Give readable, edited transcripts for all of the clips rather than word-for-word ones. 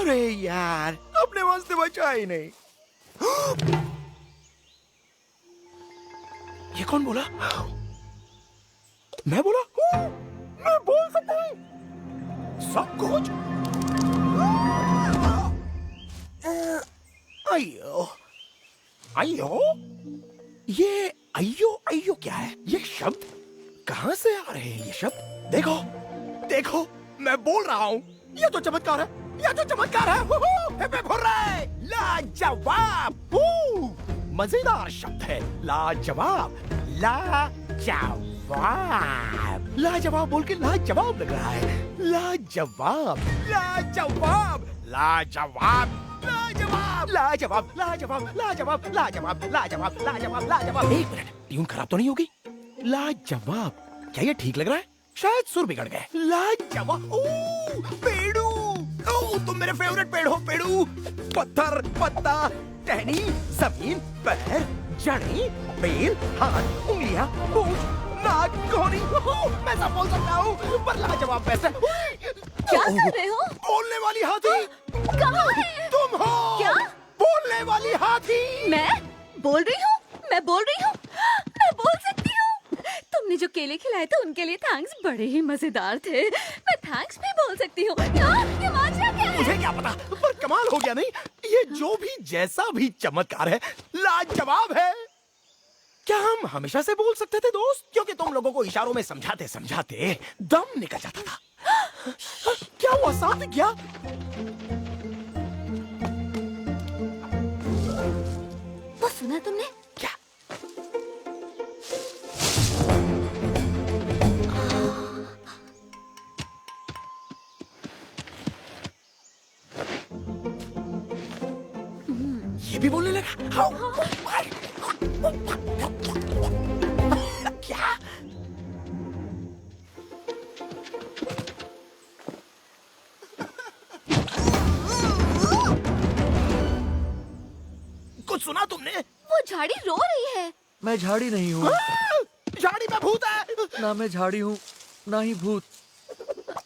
अरे यार, अपने वास्ते बचा ही नहीं। ये कौन बोला? मैं बोला? मैं बोल सकता हूँ सब कुछ। अयो अयो, ये अयो अयो क्या है? ये शब्द कहाँ से आ रहे हैं? ये शब्द देखो देखो, मैं बोल रहा हूँ, ये तो चमत्कार है, ये तो चमत्कार है। लाजवाब, मजेदार शब्द है। लाजवाब, लाजवाब, लाजवाब बोल के लाजवाब लग रहा है। लाजवाब, लाजवाब, लाजवाब, लाजवाब, लाजवाब, लाजवाब, लाजवाब, लाजवाब, लाजवाब, लाजवाब, लाजवाब। एक मिनट, ट्यून खराब तो नहीं होगी? लाजवाब, क्या ये ठीक लग रहा है? शायद सुर बिगड़ गए। लाजवाब, पेड़ू, तुम मेरे फेवरेट पेड़ हो। पेड़ू, पत्थर, पत्ता, टहनी, जमीन, पैर, जड़ें, बेल, हाथ, उंगलियां, पूंछ, नाक, कोहनी, मैं सब बोल सकता हूँ, पर लाजवाब वैसे। क्या कर रहे हो? बोलने वाली हाथी कहाँ है? तुम हो। क्या? बोलने वाली हाथी। मैं बोल रही हूँ, मैं बोल रही हूँ, मैं बोल सकती हूँ। तुमने जो केले खिलाए थे उनके लिए थैंक्स, बड़े ही मजेदार थे। मैं थैंक्स भी बोल सकती हूँ। ये माजरा क्या है? मुझे क्या पता, पर कमाल हो गया नहीं? ये जो भी जैसा भी चमत्कार है, लाजवाब है। क्या हम हमेशा से बोल सकते थे दोस्त? क्योंकि तुम लोगों को इशारों में समझाते समझाते दम निकल जाता था। क्या हुआ? साथ क्या? वो सुना तुमने? क्या? ये भी बोलने लगा? क्या? कुछ सुना तुमने? वो झाड़ी रो रही है। मैं झाड़ी नहीं हूँ। झाड़ी में भूत है। ना मैं झाड़ी हूँ, ना ही भूत।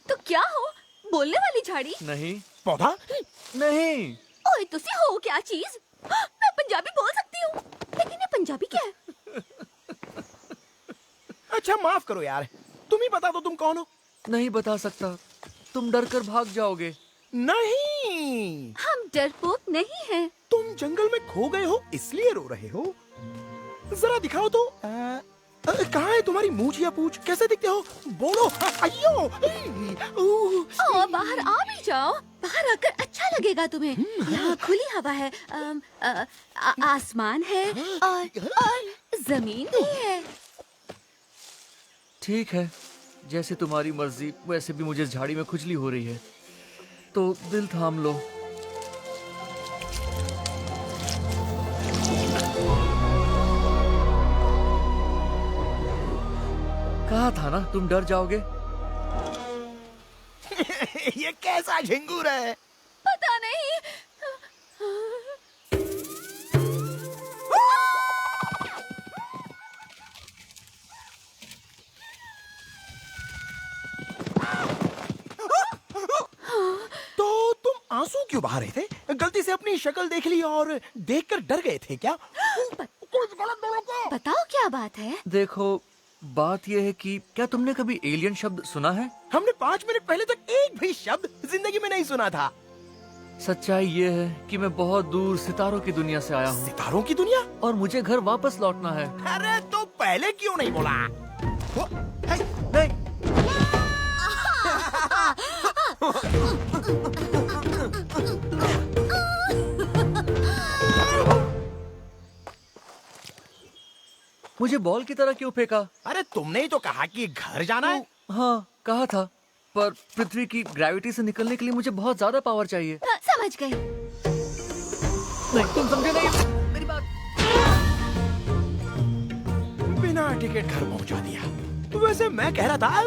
तो क्या हो? बोलने वाली झाड़ी? नहीं पौधा? नहीं। ओए तुसी हो क्या चीज? मैं पंजाबी बोल सकती हूँ, लेकिन ये पंजाबी क्या है? अच्छा माफ करो यार, तुम ही बता दो तुम कौन हो। नहीं बता सकता, तुम डर कर भाग जाओगे। नहीं, हम डरपोक नहीं हैं। तुम जंगल में खो गए हो इसलिए रो रहे हो। जरा दिखाओ तो। कहाँ है तुम्हारी मूंछ या पूंछ? कैसे दिखते हो? बोलो। अयो, ओ, बाहर आ भी जाओ, बाहर आकर अच्छा लगेगा तुम्हें। यहाँ खुली हवा है, आसमान है और जमीन भी है। ठीक है, जैसे तुम्हारी मर्जी। वैसे भी मुझे इस झाड़ी में खुजली हो रही है, तो दिल थाम लो। कहा था ना तुम डर जाओगे। ये कैसा झिंगुर है? पता नहीं। तो तुम आंसू क्यों बहा रहे थे? गलती से अपनी शक्ल देख ली और देखकर डर गए थे क्या? कुछ गलत बोलो क्या? बताओ क्या बात है? देखो, बात यह है कि क्या तुमने कभी एलियन शब्द सुना है? हमने 5 मिनट पहले तक एक भी शब्द जिंदगी में नहीं सुना था। सच्चाई ये है कि मैं बहुत दूर सितारों की दुनिया से आया हूँ सितारों की दुनिया? और मुझे घर वापस लौटना है। अरे तो पहले क्यों नहीं बोला? नहीं। मुझे बॉल की तरह क्यों फेंका? अरे तुमने ही तो कहा कि घर जाना है। हाँ, कहा था, पर पृथ्वी की ग्रेविटी से निकलने के लिए मुझे बहुत ज्यादा पावर चाहिए। समझ गई। नहीं, तुम समझे नहीं मेरी बात। बिना टिकट घर पहुंचा दिया। वैसे मैं कह रहा था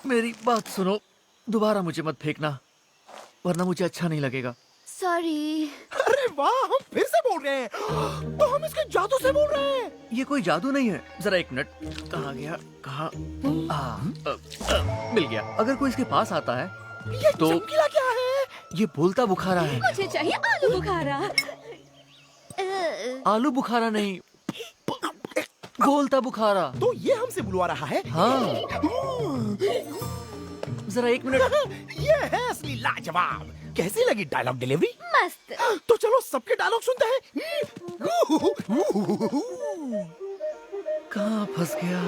मेरी बात सुनो, दोबारा मुझे मत फेंकना, वरना मुझे अच्छा नहीं लगेगा। सॉरी। अरे वाह, हम फिर से बोल रहे हैं। तो हम इसके जादू से बोल रहे हैं। ये कोई जादू नहीं है। जरा एक मिनट, कहाँ गया? कहाँ? मिल गया। अगर कोई इसके पास आता है ये तो चमकीला क्या है? ये बोलता बुखारा है। मुझे चाहिए आलू बुखारा। आलू बुखारा नहीं, बोलता बुखारा। तो ये हमसे बुलवा रहा है। हाँ, जरा एक मिनट। ये है असली लाजवाब। कैसी लगी डायलॉग डिलीवरी? मस्त। तो चलो सबके डायलॉग सुनते हैं। कहाँ फंस गया?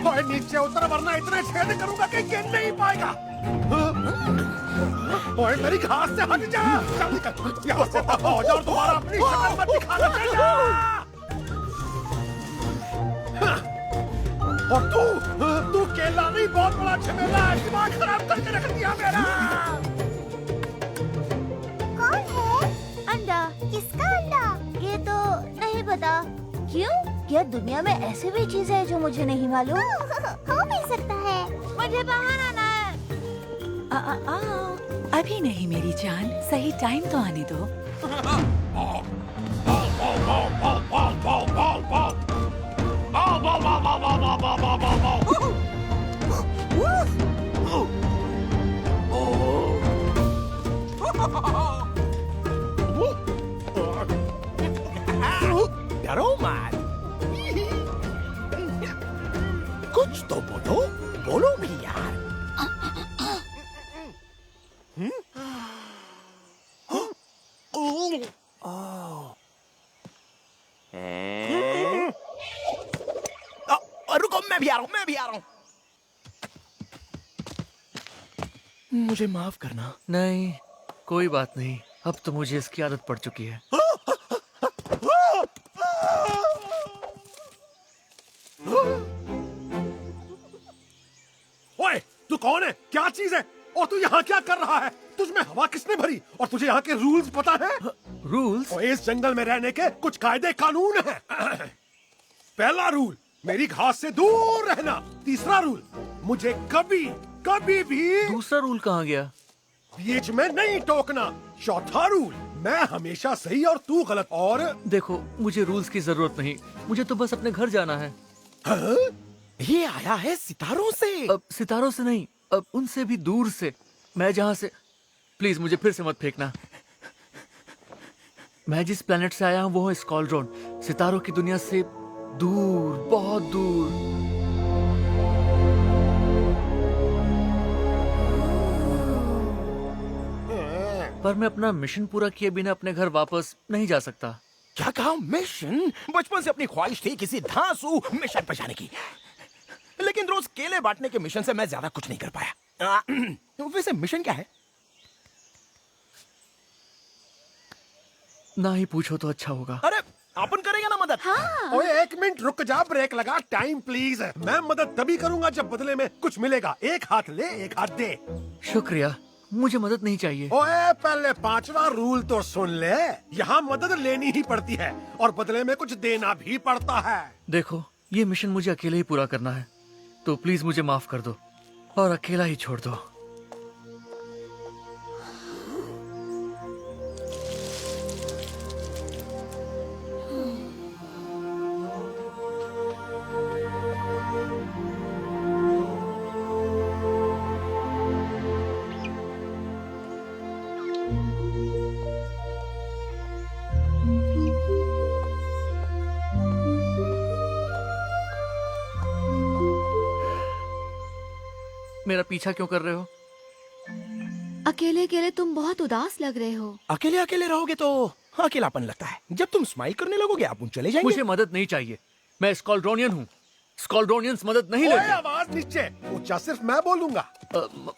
और नीचे उतर वरना इतने छेद करूंगा कि गिन नहीं पाएगा। ओए मेरी घास से हट जा। जल्दी कर, यहाँ से दफा हो जा और दोबारा अपनी शक्ल मत दिखाना। चल जा। और तू केला नहीं, बहुत बड़ा झमेला है। दिमाग खराब करके रख दिया मेरा। कौन है? अंडा? किसका अंडा? ये तो नहीं पता। क्यों? क्या दुनिया में ऐसी भी चीज है जो मुझे नहीं मालूम? हो भी सकता है। मुझे बाहर आना है। अभी नहीं मेरी जान, सही टाइम तो आने दो। डरो मत। कुछ तो बोलो, बोलो भी यार। रुको, मैं भी आ रहा हूँ। मुझे माफ करना। नहीं, कोई बात नहीं। अब तो मुझे इसकी आदत पड़ चुकी है। ओए, तू कौन है? क्या चीज है? और तू यहाँ क्या कर रहा है? तुझमें हवा किसने भरी? और तुझे यहाँ के रूल्स पता है? रूल्स? और इस जंगल में रहने के कुछ कायदे कानून हैं। पहला रूल, मेरी घास से दूर रहना। तीसरा रूल, मुझे कभी कभी भी दूसरा रूल कहाँ गया? बीच में नहीं टोकना। चौथा रूल, मैं हमेशा सही और तू गलत। और देखो, मुझे रूल्स की जरूरत नहीं। मुझे तो बस अपने घर जाना है। ये आया है सितारों से। अब सितारों से नहीं, अब उनसे भी दूर से। मैं जहाँ से... प्लीज मुझे फिर से मत फेंकना। मैं जिस प्लेनेट से आया हूँ वो है स्कॉलड्रोन। सितारों की दुनिया से दूर, बहुत दूर। पर मैं अपना मिशन पूरा किए बिना अपने घर वापस नहीं जा सकता। क्या कहा? मिशन? बचपन से अपनी ख्वाहिश थी किसी धांसू मिशन पर जाने की, लेकिन रोज केले बांटने के मिशन से मैं ज्यादा कुछ नहीं कर पाया। वैसे मिशन क्या है? ना ही पूछो तो अच्छा होगा। अरे अपन करेंगे ना मदद। हाँ। ओए, एक मिनट रुक जा, ब्रेक लगा। Time please. मैं मदद तभी करूंगा जब बदले में कुछ मिलेगा। एक हाथ ले, एक हाथ दे। शुक्रिया, मुझे मदद नहीं चाहिए। ओए, पहले पांचवा रूल तो सुन ले। यहाँ मदद लेनी ही पड़ती है और बदले में कुछ देना भी पड़ता है। देखो, ये मिशन मुझे अकेले ही पूरा करना है, तो प्लीज मुझे माफ कर दो और अकेला ही छोड़ दो। मेरा पीछा क्यों कर रहे हो? अकेले अकेले तुम बहुत उदास लग रहे हो। अकेले अकेले रहोगे तो अकेलापन लगता है। जब तुम स्माइल करने लगोगे आप चले जाएंगे। मुझे मदद नहीं चाहिए। मैं स्कॉलड्रोनियन हूँ। स्कॉलड्रोनियंस मदद नहीं ओए, लेते। आवाज नीचे ऊंचा सिर्फ मैं बोलूंगा।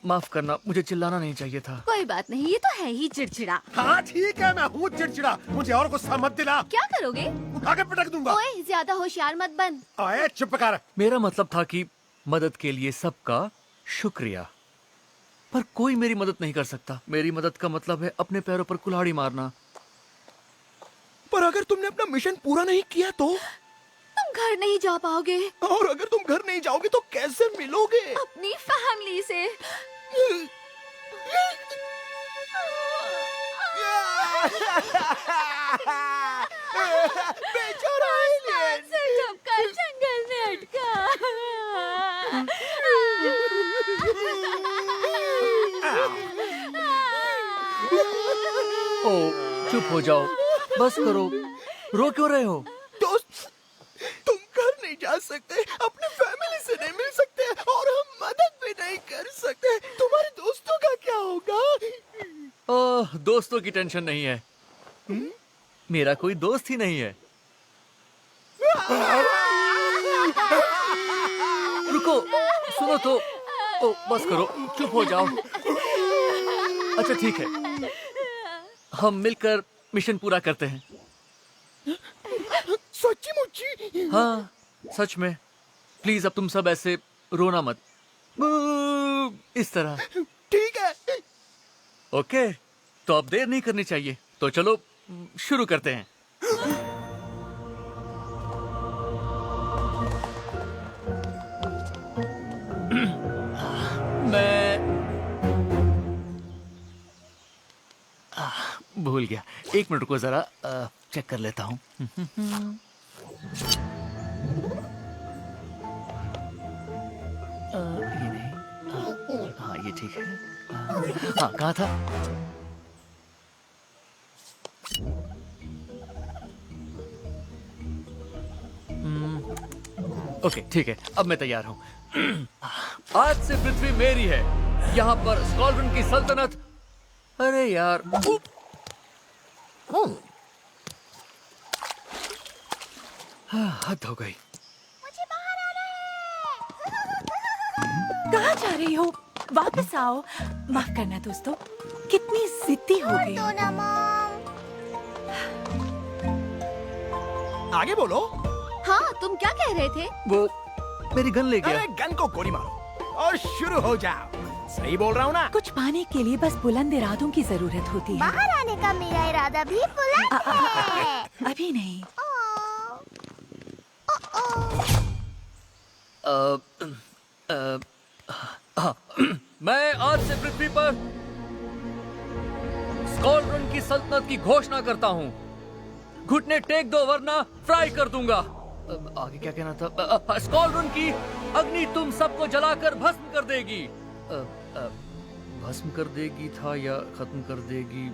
माफ करना, मुझे चिल्लाना नहीं चाहिए था। कोई बात नहीं, ये तो है ही चिड़चिड़ा। हाँ ठीक है, मैं हूँ चिड़चिड़ा। मुझे और गुस्सा मत दिला। क्या करोगे? उठा के पटक दूंगा। ओए, ज्यादा होशियार मत बन। ओए, चुप कर। मेरा मतलब था कि मदद के लिए सबका शुक्रिया, पर कोई मेरी मदद नहीं कर सकता। मेरी मदद का मतलब है अपने पैरों पर कुल्हाड़ी मारना। पर अगर तुमने अपना मिशन पूरा नहीं किया तो? तुम तुम घर नहीं जा पाओगे और अगर तुम घर नहीं जाओगे तो कैसे मिलोगे? अपनी फैमिली से। बेचारा एलियन। से जब कल जंगल में अटका। ओ चुप हो जाओ, बस करो, रो क्यों रहे हो? दोस्त, तुम घर नहीं जा सकते, अपने फैमिली से नहीं मिल सकते और हम मदद भी नहीं कर सकते। तुम्हारे दोस्तों का क्या होगा? ओह, दोस्तों की टेंशन नहीं है। मेरा कोई दोस्त ही नहीं है। रुको, सुनो तो। ओ बस करो, चुप हो जाओ। अच्छा ठीक है, हम मिलकर मिशन पूरा करते हैं। सच्ची मुच्ची? हाँ सच में। प्लीज अब तुम सब ऐसे रोना मत, इस तरह। ठीक है। ओके, तो अब देर नहीं करनी चाहिए, तो चलो शुरू करते हैं। मैं भूल गया, 1 मिनट को जरा चेक कर लेता हूँ। ये नहीं, हाँ ये ठीक है। हाँ कहाँ था? ओके ठीक है, अब मैं तैयार हूँ। आज से पृथ्वी मेरी है, यहाँ पर स्क्वाड्रन की सल्तनत। अरे यार, हद हो गई। मुझे बाहर आना है। कहाँ जा रही हो? वापस आओ। माफ करना दोस्तों, कितनी जिद्दी हो गई तो हूँ। ना मॉम। आगे बोलो। हाँ, तुम क्या कह रहे थे? वो मेरी गन ले गया। अरे गन को गोली मारो और शुरू हो जाओ। सही बोल रहा हूँ ना? कुछ पाने के लिए बस बुलंद इरादों की जरूरत होती है। बाहर आने का मेरा इरादा भी बुलंद है। अभी नहीं। मैं आज से पृथ्वी पर स्क्वाड्रन की सल्तनत की घोषणा करता हूँ। घुटने टेक दो वरना फ्राई कर दूंगा। आगे क्या कहना था? स्क्वाड्रन की अग्नि तुम सबको जलाकर भस्म कर देगी। भस्म कर देगी था या खत्म कर देगी?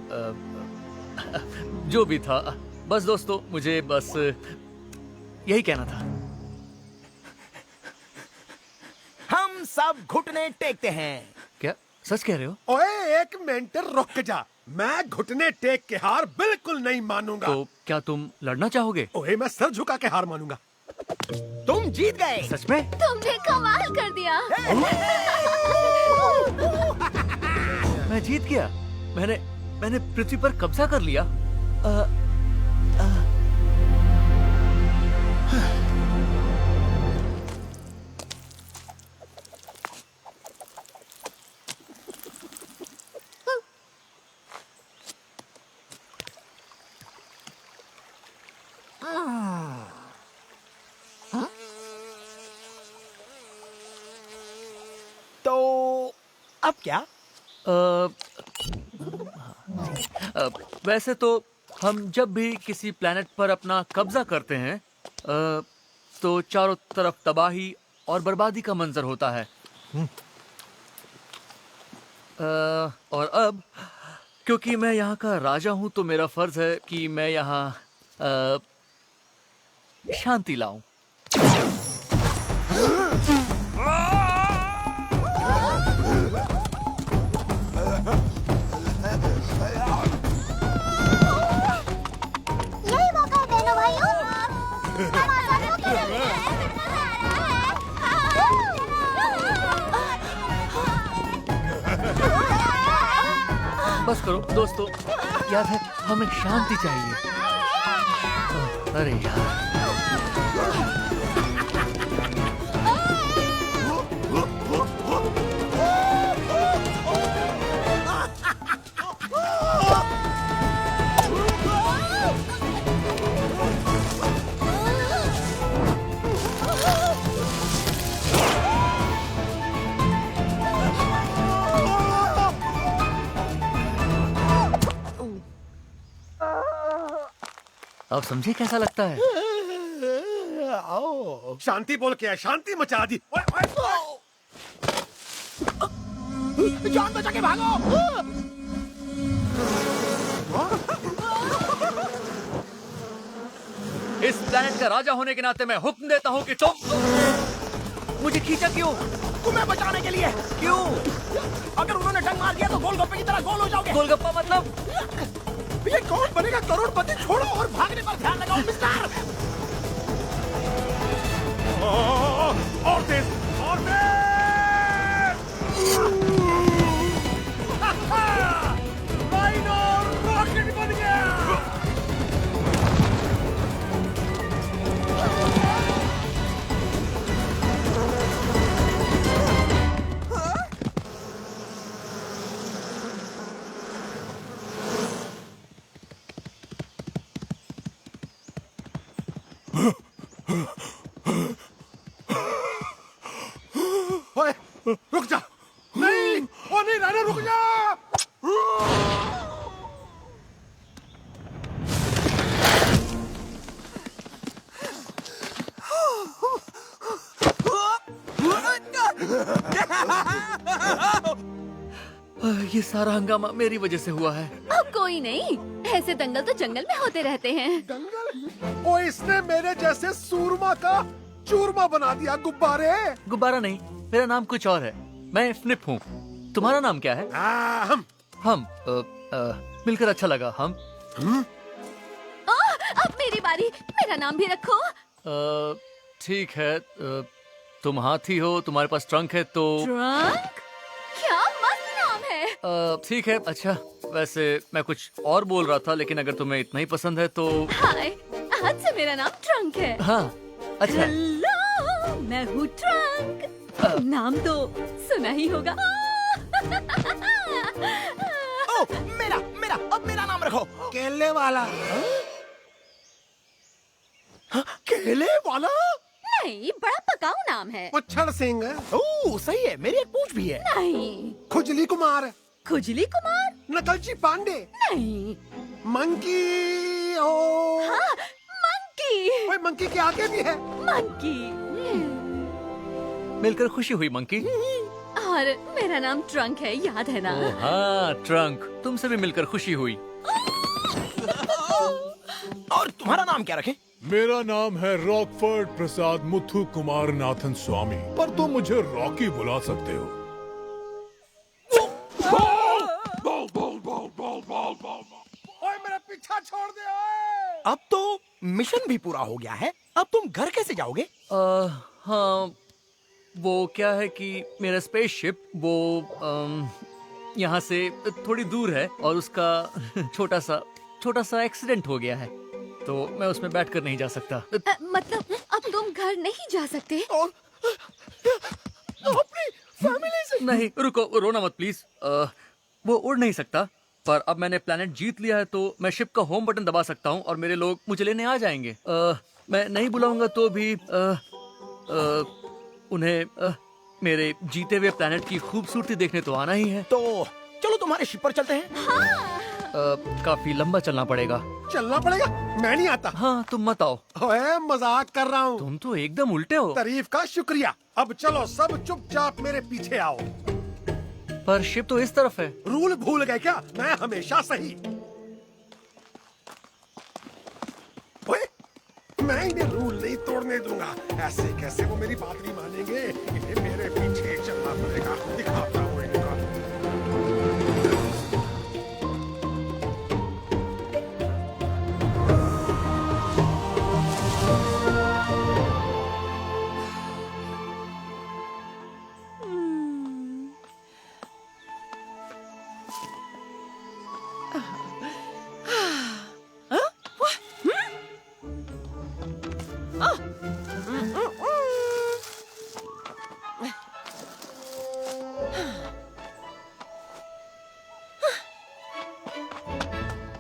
जो भी था, बस दोस्तों मुझे बस यही कहना था। हम सब घुटने टेकते हैं। क्या सच कह रहे हो? ओए एक मिनट रुक जा, मैं घुटने टेक के हार बिल्कुल नहीं मानूंगा। तो क्या तुम लड़ना चाहोगे? ओए मैं सर झुका के हार मानूंगा। तुम जीत गए। सच में? तुमने कमाल कर दिया। मैं जीत गया। मैंने पृथ्वी पर कब्जा कर लिया। तो अब क्या? वैसे तो हम जब भी किसी प्लेनेट पर अपना कब्जा करते हैं तो चारों तरफ तबाही और बर्बादी का मंजर होता है। और अब क्योंकि मैं यहाँ का राजा हूँ तो मेरा फर्ज है कि मैं यहाँ शांति लाऊं। यही मौका है बहनों भाइयों। हम आजाद होके बस करो दोस्तों, याद है हमें शांति चाहिए। अरे यार, अब समझे कैसा लगता है? आओ। शांति बोल के शांति मचा दी। ओए, ओए, जान बचा के भागो। इस प्लेनेट का राजा होने के नाते मैं हुक्म देता हूँ कि तुम मुझे खींचा क्यों? तुम्हें बचाने के लिए। क्यों? अगर उन्होंने डंग मार दिया तो गोलगप्पे की तरह गोल हो जाओगे। गोलगप्पा मतलब? ये कौन बनेगा करोड़पति? छोड़ो और भागने पर ध्यान लगाओ मिस्टर। और तेज, और तेज। राइनो रॉकेट बन गया। ओए, रुक जा। नहीं, ओ नहीं, राइनो रुक जा। ये सारा हंगामा मेरी वजह से हुआ है। अब कोई नहीं, ऐसे दंगल तो जंगल में होते रहते हैं। दंगल? ओ इसने मेरे जैसे सूरमा का चूरमा बना दिया। गुब्बारे। गुब्बारा नहीं, मेरा नाम कुछ और है। मैं फ्निप हूँ। तुम्हारा नाम क्या है? हम मिलकर अच्छा लगा। हम अब मेरी बारी, मेरा नाम भी रखो। ठीक है। तुम हाथी हो, तुम्हारे पास ट्रंक है तो ट्रंक? क्या मस्त नाम है। ठीक है। अच्छा, वैसे मैं कुछ और बोल रहा था, लेकिन अगर तुम्हें इतना ही पसंद है तो हाय, आज से मेरा नाम ट्रंक है। हाँ, अच्छा। हेलो, मैं हूँ ट्रंक। नाम तो सुना ही होगा। ओ, मेरा, अब मेरा नाम रखो। केले वाला। केले वाला? नहीं, बड़ा पकाऊ नाम है। पुच्छड़ सिंह। ओ, सही है। मेरी एक पूछ भी है। नहीं। खुजली कुमार। खुजली कुमार? नकलची पांडे। नहीं। मंकी। ओ हाँ, मंकी। ओए, मंकी के आगे भी है। मंकी। मिलकर खुशी हुई मंकी। और मेरा नाम ट्रंक है, याद है ना? ओह हाँ, ट्रंक। तुमसे भी मिलकर खुशी हुई। और तुम्हारा नाम क्या रखें? मेरा नाम है रॉकफोर्ड प्रसाद मुथु कुमार नाथन स्वामी, पर तुम मुझे रॉकी बुला सकते हो। ओए, मेरा पीछा छोड़ दे। ओए। अब तो मिशन भी पूरा हो गया है। अब तुम घर कैसे जाओगे? हाँ, वो क्या है कि मेरा स्पेसशिप वो यहाँ से थोड़ी दूर है और उसका छोटा सा एक्सीडेंट हो गया है, तो मैं उसमें बैठकर नहीं जा सकता। मतलब अब तुम घर नहीं जा सकते? और अपनी फैमिली से? नहीं, रुको, रोना मत प्लीज। वो उड़ नहीं सकता, पर अब मैंने प्लेनेट जीत लिया है तो मैं शिप का होम बटन दबा सकता हूँ और मेरे लोग मुझे लेने आ जाएंगे। मैं नहीं बुलाऊंगा तो भी उन्हें मेरे जीते हुए प्लेनेट की खूबसूरती देखने तो आना ही है। तो चलो तुम्हारे शिप पर चलते हैं। काफी लंबा चलना पड़ेगा। चलना पड़ेगा? मैं नहीं आता। हाँ, तुम मत आओ। ओए, मजाक कर रहा हूँ। तुम तो एकदम उल्टे हो। तारीफ का शुक्रिया। अब चलो सब चुपचाप मेरे पीछे आओ। पर शिप तो इस तरफ है। रूल भूल गए क्या? मैं हमेशा सही। ओए, मैं इन्हें रूल नहीं तोड़ने दूंगा। ऐसे कैसे वो मेरी बात नहीं मानेंगे? इन्हें मेरे पीछे चलना पड़ेगा। दिखाता हूँ इनको।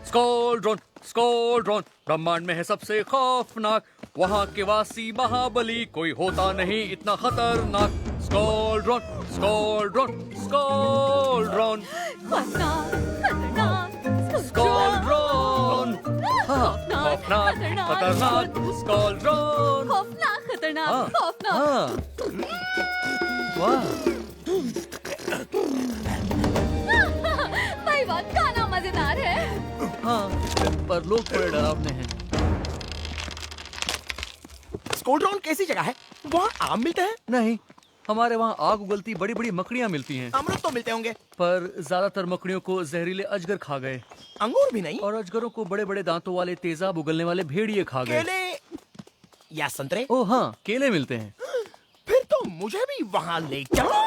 स्क्वाड्रन, स्क्वाड्रन, ब्रह्मांड में है सबसे खौफनाक, वहाँ के वासी महाबली, कोई होता नहीं इतना खतरनाक। Squadron, squadron, squadron. खतरनाक, खतरनाक, स्क्वाड्रन। हाँ, खौफनाक, खतरनाक स्क्वाड्रन। खौफनाक, खतरनाक, हाँ, खौफनाक। हाँ। वाह, भाई वाह, खाना मजेदार है। हाँ, पर लोग थोड़े डरावने हैं। स्क्वाड्रन कैसी जगह है? वहाँ आम मिलते हैं? नहीं, हमारे वहाँ आग उगलती बड़ी बड़ी मकड़ियाँ मिलती हैं, अमरूद तो मिलते होंगे। पर ज्यादातर मकड़ियों को जहरीले अजगर खा गए अंगूर भी नहीं? और अजगरों को बड़े बड़े दांतों वाले तेजाब उगलने वाले भेड़िए खा गए। केले या संतरे? ओह हाँ, केले मिलते हैं। फिर तो मुझे भी वहाँ ले चलो।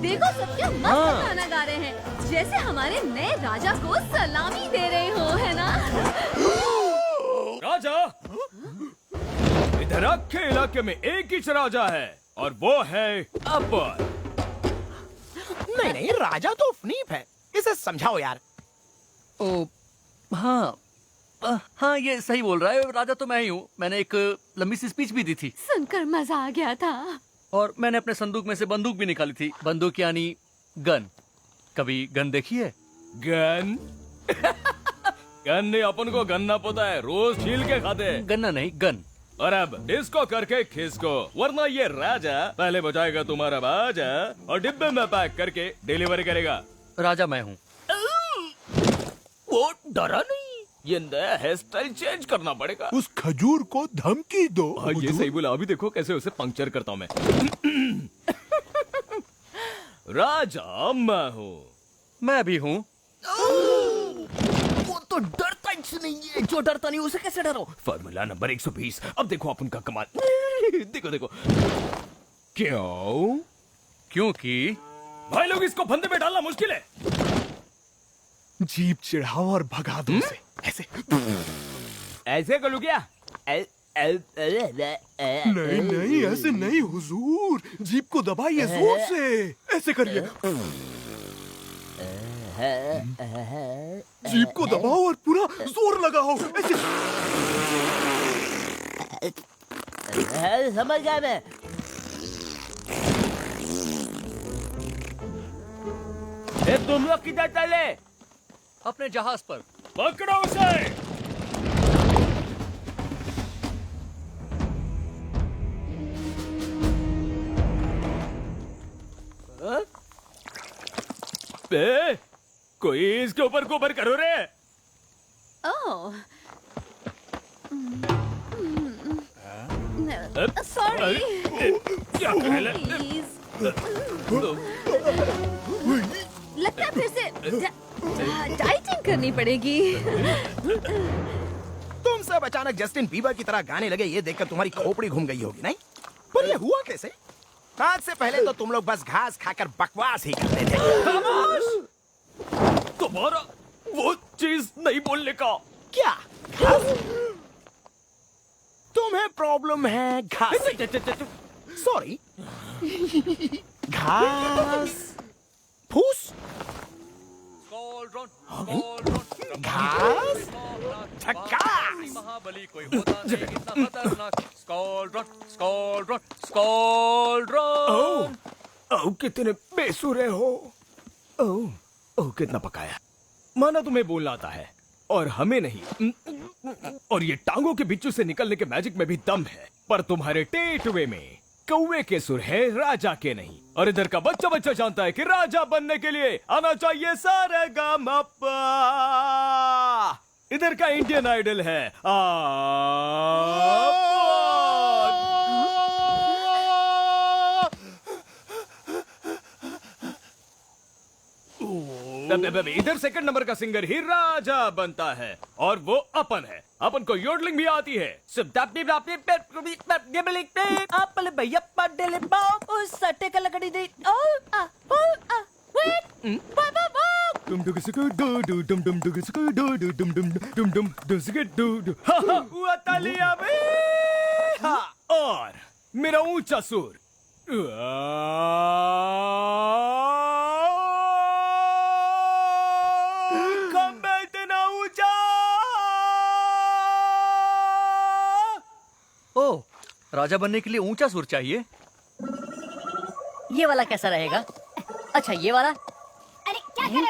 देखो सब क्या मस्त गाना गा रहे हैं, जैसे हमारे नए राजा को सलामी दे रहे हो, है ना? राजा, इधर अक्खे इलाके में एक ही राजा है और वो है अकबर। नहीं नहीं, राजा तो फनीफ है, इसे समझाओ यार। ओ हाँ, हाँ ये सही बोल रहा है, राजा तो मैं ही हूँ। मैंने एक लंबी सी स्पीच भी दी थी सुनकर मजा आ गया था। और मैंने अपने संदूक में से बंदूक भी निकाली थी। बंदूक यानी गन। कभी गन देखी है? गन? गन ने अपन को गन्ना पता है, रोज छील के खाते हैं। गन्ना नहीं, गन। और अब डिस्को करके खिसको, वरना ये राजा पहले बजाएगा तुम्हारा बाजा और डिब्बे में पैक करके डिलीवरी करेगा। राजा मैं हूँ। वो डरा नहीं, ये नया हेयर स्टाइल चेंज करना पड़ेगा। उस खजूर को धमकी दो। हाँ, ये सही बोला। अभी देखो कैसे उसे पंक्चर करता हूँ मैं। राजा मैं हूँ। मैं भी हूँ। वो तो डरता ही नहीं है, जो डरता नहीं उसे कैसे डरो? Formula number 120। अब देखो अपन का कमाल। देखो देखो। क्यों? क्योंकि भाई लोग, इसको फंदे में डालना मुश्किल है। जीप चिढ़ाओ और भगा दो उसे। ऐसे ऐसे करूँ क्या? नहीं नहीं, ऐसे नहीं हुजूर, जीप को दबाइए जोर से, ऐसे करिए। जीप को दबाओ और पूरा जोर लगाओ, ऐसे। समझ गया मैं। तुम लोग किधर चले? अपने जहाज पर। पकड़ो उसे। कोई इसके ऊपर गोबर करो रे। ओह, सॉरी, क्या कहला? प्लीज। लगता है फिर से डाइटिंग करनी पड़ेगी। तुम सब अचानक जस्टिन बीबर की तरह गाने लगे, ये देखकर तुम्हारी खोपड़ी घूम गई होगी, नहीं? पर ये हुआ कैसे? आज से पहले तो तुम लोग बस घास खाकर बकवास ही करते थे। तुम्हारा वो चीज नहीं बोलने का। क्या घास? तुम्हें प्रॉब्लम है घास? सॉरी, घास, फूस, घास, झक्कास। महाबली कोई होता नहीं इतना खतरनाक। Squadron, squadron, squadron. ओह, कितने बेसुरे हो। ओह, कितना पकाया। माना तुम्हें बोलना आता है और हमें नहीं। और ये टांगों के बिच्छू से निकलने के मैजिक में भी दम है। पर तुम्हारे टेटवे में कौवे के सुर है, राजा के नहीं। और इधर का बच्चा बच्चा जानता है कि राजा बनने के लिए आना चाहिए सारेगामापा। इधर का इंडियन आइडल है इधर सेकंड नंबर का सिंगर ही राजा बनता है और वो अपन है। अपन को योडलिंग भी आती है। आपले भैया पडेले बाप उस सट्टे का लकड़ी दे वेट डुम डुम सिकु डू डू डुम डुम डुम सिकु डू डू डुम डुम डुम डुम डुम सिकु डू डू। हा हा हुआ तालियां बे। हाँ, और मेरा ऊंचा सुर इतना ऊंचा। ओ, राजा बनने के लिए ऊंचा सुर चाहिए। ये वाला कैसा रहेगा? अच्छा ये वाला। अरे क्या कर रहे हो?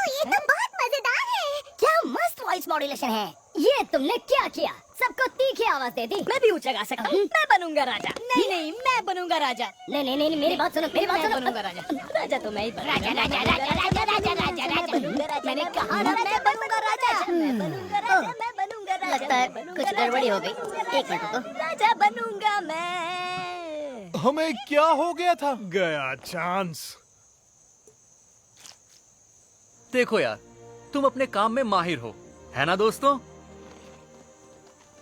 ये तो बहुत मजेदार है। क्या मस्त वॉइस मॉड्यूलेशन है। ये तुमने क्या किया? सबको तीखी आवाज दे दी। मैं भी ऊंचा गा सकता हूँ। मैं बनूंगा राजा। नहीं नहीं, मैं बनूंगा राजा। नहीं नहीं नहीं, मेरी बात सुनो, मेरी बात सुनो। मैं बनूंगा राजा। राजा तो मैं ही बनूंगा। राजा राजा राजा राजा राजा राजा राजा मैंने कहा ना, मैं बनूंगा राजा। मैं बनूंगा राजा, मैं बनूंगा राजा। लगता है कुछ गड़बड़ी हो गई। एक मिनट रुको। राजा बनूंगा मैं। हमें क्या हो गया था? गया चांस। देखो यार, तुम अपने काम में माहिर हो, है ना दोस्तों?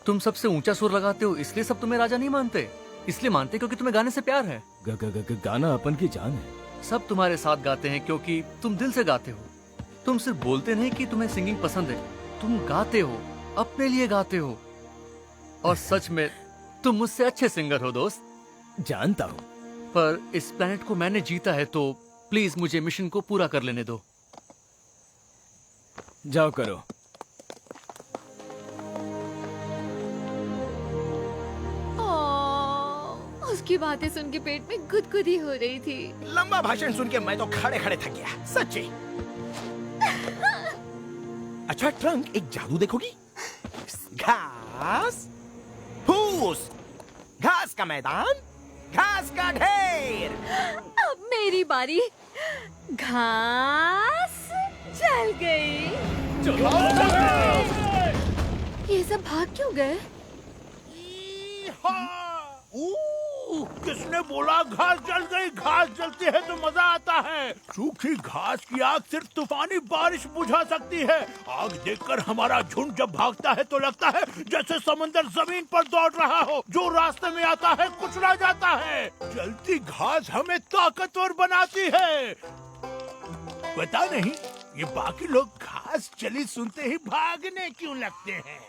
तुम सबसे ऊंचा सुर लगाते हो, इसलिए सब तुम्हें राजा नहीं मानते। इसलिए मानते क्योंकि तुम्हें गाने से प्यार है। गाना अपन की जान है। सब तुम्हारे साथ गाते हैं क्योंकि तुम दिल से गाते हो। तुम सिर्फ बोलते नहीं कि तुम्हें सिंगिंग पसंद है, तुम गाते हो, अपने लिए गाते हो। और सच में तुम मुझसे अच्छे सिंगर हो दोस्त। जानता हूँ, पर इस प्लेनेट को मैंने जीता है, तो प्लीज मुझे मिशन को पूरा कर लेने दो। जाओ करो। उसकी बातें सुन के पेट में गुदगुदी हो रही थी। लंबा भाषण सुन के मैं तो खड़े खड़े थक गया, सच्ची। अच्छा ट्रंक, एक जादू देखोगी? घास फूस, घास का मैदान, घास का ढेर। अब मेरी बारी। घास चल गई। ये सब भाग क्यों गए? किसने बोला घास जल गई? घास जलती है तो मजा आता है। सूखी घास की आग सिर्फ तूफानी बारिश बुझा सकती है। आग देखकर हमारा झुंड जब भागता है तो लगता है जैसे समंदर जमीन पर दौड़ रहा हो। जो रास्ते में आता है कुचला जाता है। जलती घास हमें ताकतवर बनाती है। पता नहीं ये बाकी लोग घास चली सुनते ही भागने क्यों लगते हैं।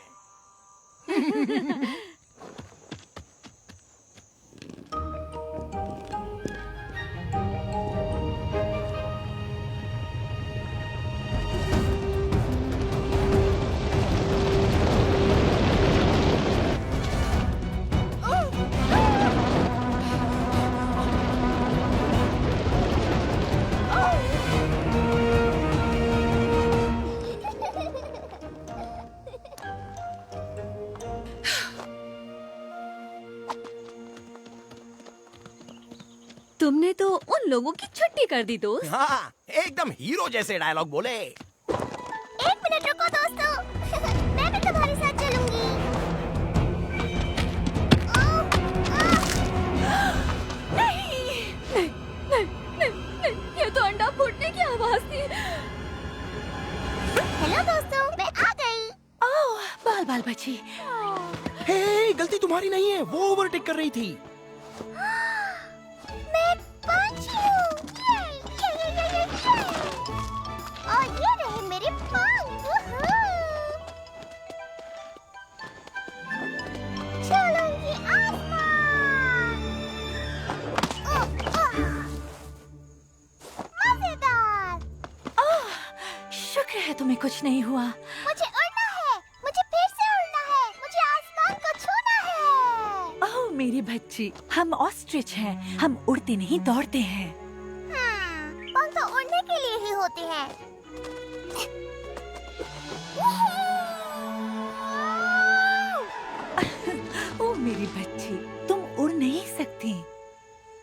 तुमने तो उन लोगों की छुट्टी कर दी दोस्त। हाँ, एकदम हीरो जैसे डायलॉग बोले। एक मिनट रुको दोस्तों। मैं भी तुम्हारे साथ चलूंगी। नहीं, ये तो अंडा फूटने की आवाज थी। हेलो दोस्तों, मैं आ गई। ओह बाल बाल बची। हे, गलती तुम्हारी नहीं है, वो ओवरटेक कर रही थी। मैं पंछी हूँ। और ये रहे मेरे पंख। चलूंगी आसमान। मजेदार। ओह शुक्र है तुम्हें कुछ नहीं हुआ। मुझे उड़ना है, मुझे फिर से उड़ना है, मुझे आसमान को छूना है। ओह मेरी बच्ची, हम ऑस्ट्रिच हैं, हम उड़ते नहीं दौड़ते हैं। पंख तो उड़ने के लिए ही होते हैं। ओ मेरी बच्ची, तुम उड़ नहीं सकती।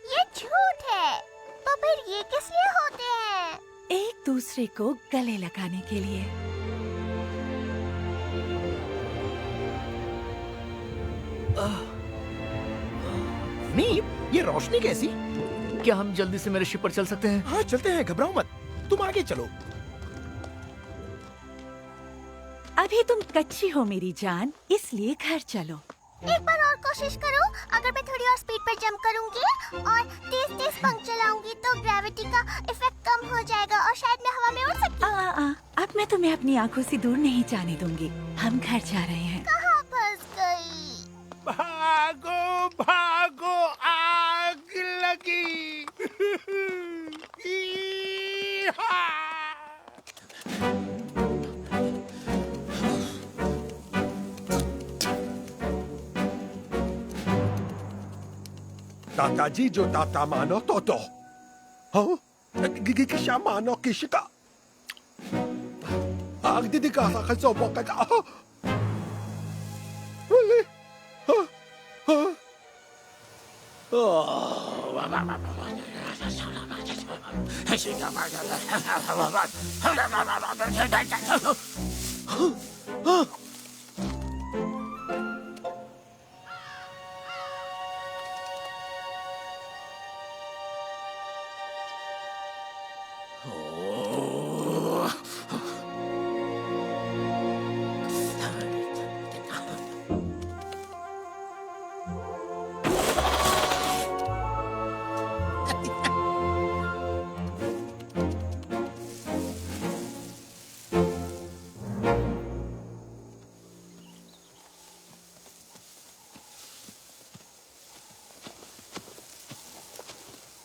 ये झूठ है। तो फिर ये किस लिए होते हैं? एक दूसरे को गले लगाने के लिए। नीम, ये रोशनी कैसी? क्या हम जल्दी से मेरे शिप पर चल सकते हैं? हाँ चलते हैं, घबराओ मत, तुम आगे चलो। अभी तुम कच्ची हो मेरी जान, इसलिए घर चलो। एक बार और कोशिश करो। अगर मैं थोड़ी और स्पीड पर जंप करूंगी और तेज तेज पंख चलाऊंगी तो ग्रेविटी का इफेक्ट कम हो जाएगा और शायद मैं हवा में उड़ सकती। अब मैं तुम्हें अपनी आंखों से दूर नहीं जाने दूंगी। हम घर जा रहे हैं। कहाँ फंस गई? भागो भागो, आग लगी। ई-हा! दादाजी जो दाता मानो तो हाँ किशा मानो किशका आग दीदी का खसो बोका बोले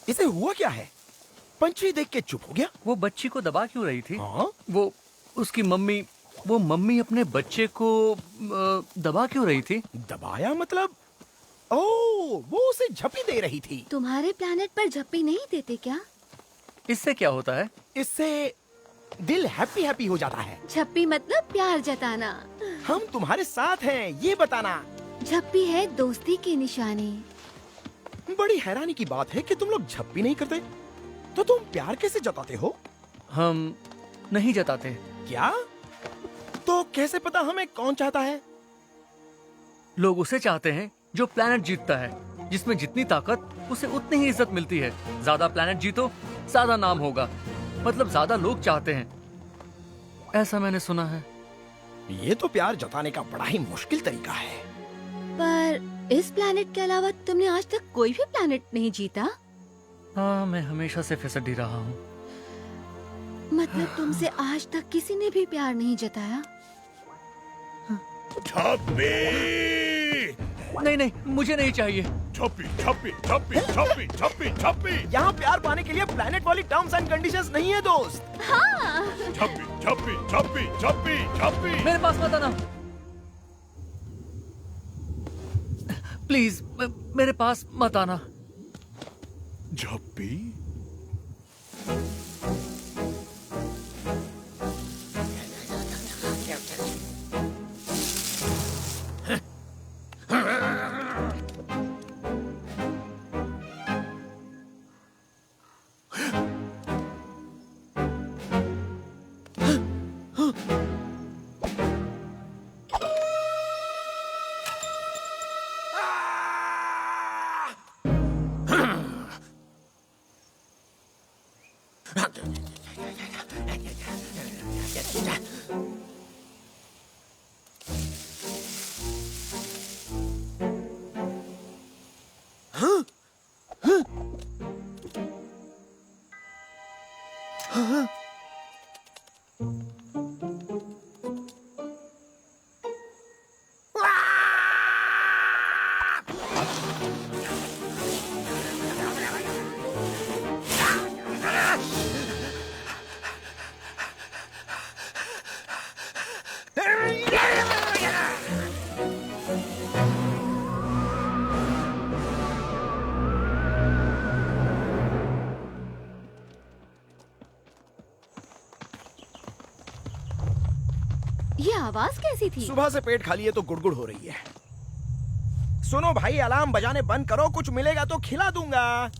इसे हुआ क्या है? पंछी देख के चुप हो गया। वो बच्ची को दबा क्यों रही थी? हाँ? वो उसकी मम्मी, वो मम्मी अपने बच्चे को दबा क्यों रही थी? दबाया मतलब? ओह, वो उसे झप्पी दे रही थी। तुम्हारे प्लेनेट पर झप्पी नहीं देते क्या? इससे क्या होता है? इससे दिल हैप्पी हैप्पी हो जाता है। झप्पी मतलब प्यार जताना। हम तुम्हारे साथ हैं ये बताना। झप्पी है दोस्ती की निशानी। बड़ी हैरानी की बात है कि तुम लोग झप्पी नहीं करते, तो तुम प्यार कैसे जताते हो? हम नहीं जताते। क्या? तो कैसे पता हमें कौन चाहता है? लोग उसे चाहते हैं जो प्लेनेट जीतता है, जिसमें जितनी ताकत उसे उतनी ही इज्जत मिलती है। ज्यादा प्लेनेट जीतो, ज्यादा नाम होगा, मतलब ज्यादा लोग चाहते हैं, ऐसा मैंने सुना है। ये तो प्यार जताने का बड़ा ही मुश्किल तरीका है। पर इस प्लेनेट के अलावा तुमने आज तक कोई भी प्लेनेट नहीं जीता? हाँ, मैं हमेशा से फिसडी रहा हूँ। मतलब तुमसे आज तक किसी ने भी प्यार नहीं जताया? झप्पी! नहीं नहीं, मुझे नहीं चाहिए। झप्पी झप्पी झप्पी झप्पी झप्पी झप्पी। यहाँ प्यार पाने के लिए प्लेनेट वाली टर्म्स एंड कंडीशंस नहीं है दोस्त। हाँ। झप्पी झप्पी झप्पी झप्पी झप्पी। मेरे पास मत आना प्लीज, मेरे पास मत आना। झप्पी? ये आवाज कैसी थी? सुबह से पेट खाली है तो गुड़गुड़ हो रही है। सुनो भाई, अलार्म बजाने बंद करो, कुछ मिलेगा तो खिला दूंगा।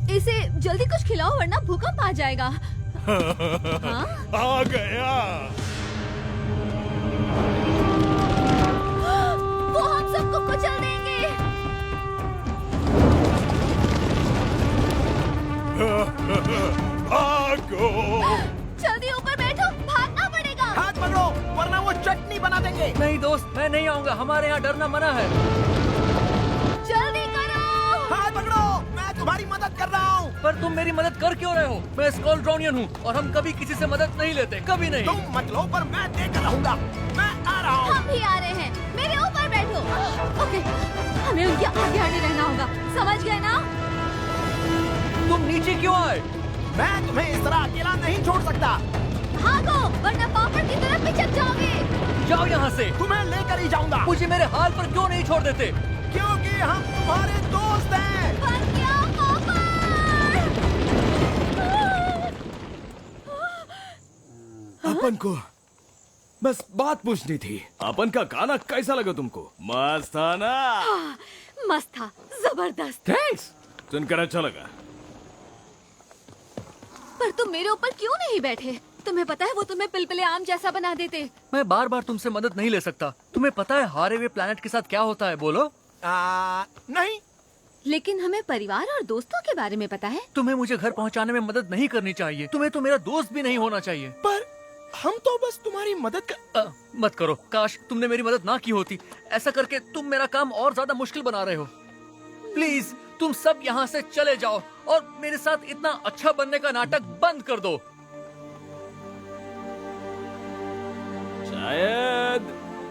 इसे जल्दी कुछ खिलाओ वरना भूकंप आ जाएगा। हाँ? आ गया। वो हम सबको कुचल देंगे। भागो। जल्दी ऊपर बैठो, भागना पड़ेगा। हाथ पकड़ो वरना वो चटनी बना देंगे। नहीं दोस्त, मैं नहीं आऊंगा, हमारे यहाँ डरना मना है। जल्दी करो। हाथ पकड़ो, मैं तुम्हारी मदद कर रहा हूँ। पर तुम मेरी मदद कर क्यों रहे हो? मैं स्कॉलड्रोनियन हूँ और हम कभी किसी से मदद नहीं लेते, कभी नहीं। तुम मत लो, पर मैं देकर रहूंगा। मैं आ रहा हूँ। हम भी आ रहे हैं, मेरे ऊपर बैठो। ओके, हमें उनके आगे आगे रहना होगा, समझ गए ना? तुम नीचे क्यों आए? मैं तुम्हें इस तरह अकेला नहीं छोड़ सकता। भागो वरना पापड़ की तरफ पिचक जाओगे। जाओ यहाँ से। तुम्हें लेकर ही जाऊंगा। मुझे मेरे हाल पर क्यों नहीं छोड़ देते? क्योंकि हम तुम्हारे दोस्त हैं। बन गया पापड़। अपन को बस बात पूछनी थी। अपन का गाना कैसा लगा तुमको? मस्त था ना? मस्त था, जबरदस्त। थैंक्स, सुनकर अच्छा लगा। पर तुम मेरे ऊपर क्यों नहीं बैठे? तुम्हें पता है वो तुम्हें पिलपिले आम जैसा बना देते। मैं बार बार तुमसे मदद नहीं ले सकता। तुम्हें पता है हारे हुए प्लैनेट के साथ क्या होता है? बोलो। नहीं। लेकिन हमें परिवार और दोस्तों के बारे में पता है। तुम्हें मुझे घर पहुंचाने में मदद नहीं करनी चाहिए। तुम्हें तो मेरा दोस्त भी नहीं होना चाहिए। पर हम तो बस तुम्हारी मदद कर... मत करो, काश तुमने मेरी मदद ना की होती। ऐसा करके तुम मेरा काम और ज्यादा मुश्किल बना रहे हो। प्लीज तुम सब यहाँ से चले जाओ और मेरे साथ इतना अच्छा बनने का नाटक बंद कर दो। शायद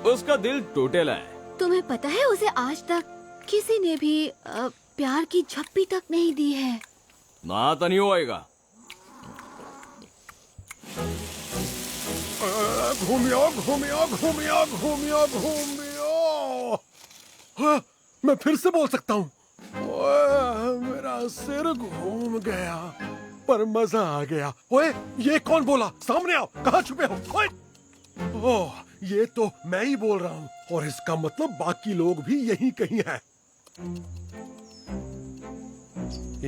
उसका दिल टूटेला है। तुम्हें पता है उसे आज तक किसी ने भी प्यार की झप्पी तक नहीं दी है। ना तो नहीं होएगा। घूमियो घूमियो घूमियो घूमियो घूमियो। हाँ, मैं फिर से बोल सकता हूँ। मेरा सिर घूम गया, पर मजा आ गया। ओए, ये कौन बोला? सामने आओ, कहाँ छुपे हो? ओए, ओह, ये तो मैं ही बोल रहा हूँ, और इसका मतलब बाकी लोग भी यहीं कहीं हैं।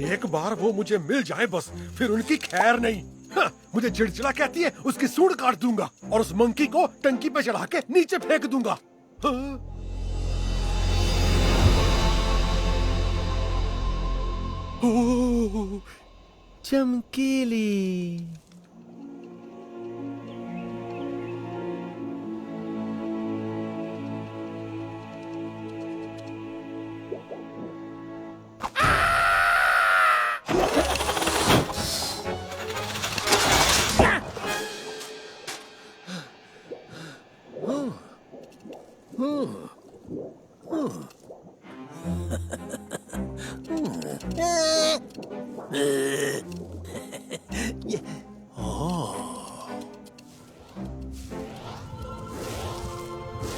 एक बार वो मुझे मिल जाए बस, फिर उनकी खैर नहीं। हाँ, मुझे चिड़चिड़ा कहती है, उसकी सूंड काट दूंगा और उस मंकी को टंकी पे चढ़ा के नीचे फेंक दूंगा। हाँ। ओह, चमकीली।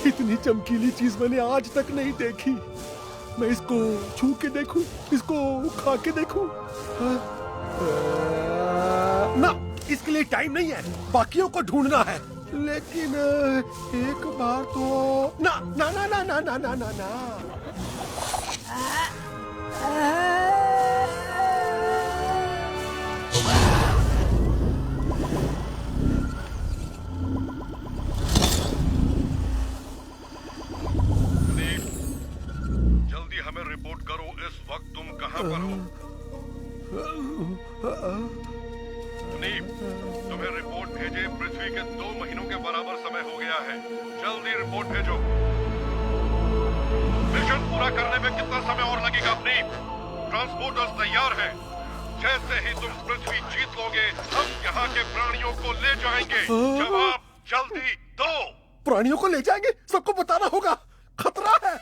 इतनी चमकीली चीज मैंने आज तक नहीं देखी। मैं इसको छू के देखूं, इसको खा के देखूं। ना, इसके लिए टाइम नहीं है, बाकियों को ढूंढना है। लेकिन एक बार तो ना ना ना ना ना ना ना ना ना। जल्दी हमें रिपोर्ट करो, इस वक्त तुम कहां पर हो? तुम्हें रिपोर्ट भेजे, पृथ्वी के 2 महीनों के बराबर समय हो गया है। जल्दी रिपोर्ट भेजो। मिशन पूरा करने में कितना समय और लगेगा? ट्रांसपोर्टर्स तैयार हैं। जैसे ही तुम पृथ्वी जीत लोगे, हम यहाँ के प्राणियों को ले जाएंगे। जवाब जल्दी दो। प्राणियों को ले जाएंगे? सबको बताना होगा, खतरा है।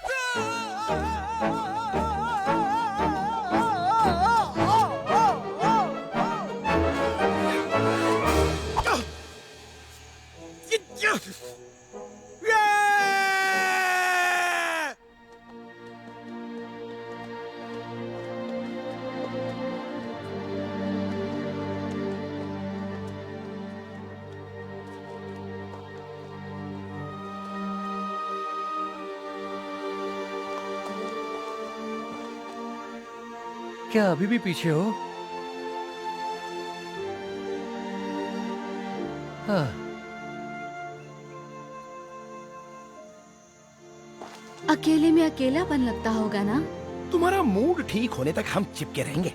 क्या अभी भी पीछे हो? हाँ। अकेले में अकेलापन लगता होगा ना? तुम्हारा मूड ठीक होने तक हम चिपके रहेंगे।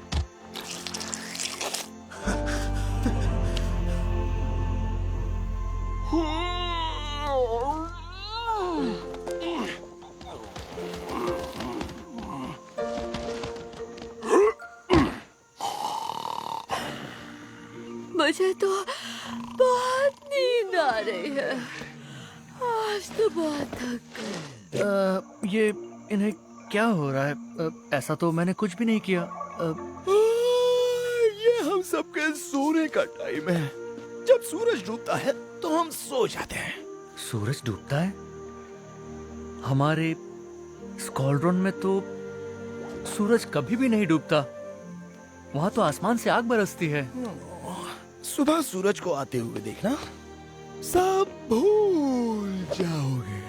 मुझे तो बहुत नींद आ रही है। आज तो बहुत थक गई। ये इन्हें क्या हो रहा है? ऐसा तो मैंने कुछ भी नहीं किया। ये हम सबके सोने का टाइम है। जब सूरज डूबता है तो हम सो जाते हैं। सूरज डूबता है? हमारे स्क्वाड्रन में तो सूरज कभी भी नहीं डूबता। वहां तो आसमान से आग बरसती है। सुबह सूरज को आते हुए देखना, सब भूल जाओगे।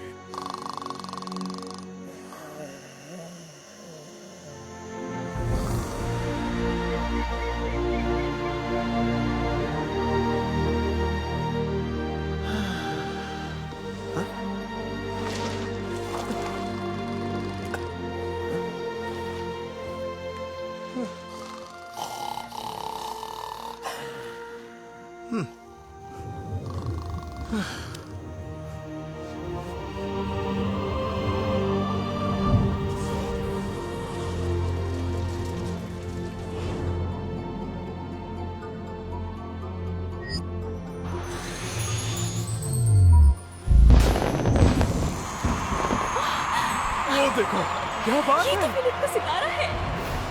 वो देखो, क्या बात ये है? तो फिलिप का सितारा है।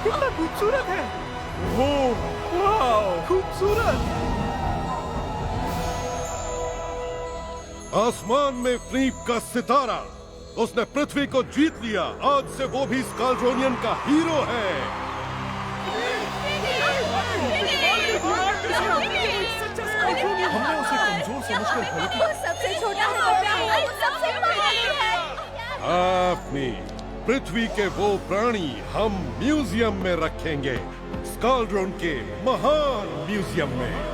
कितना खूबसूरत है। ओह, वाह, खूबसूरत। आसमान में फ्लीप का सितारा, उसने पृथ्वी को जीत लिया। आज से वो भी स्काल्ड्रोनियन का हीरो है। हमने उसे कमजोर समझकर गलती की। वो सबसे छोटा है, सबसे महान है। अपनी पृथ्वी के वो प्राणी हम म्यूजियम में रखेंगे, स्काल्ड्रोन के महान म्यूजियम में।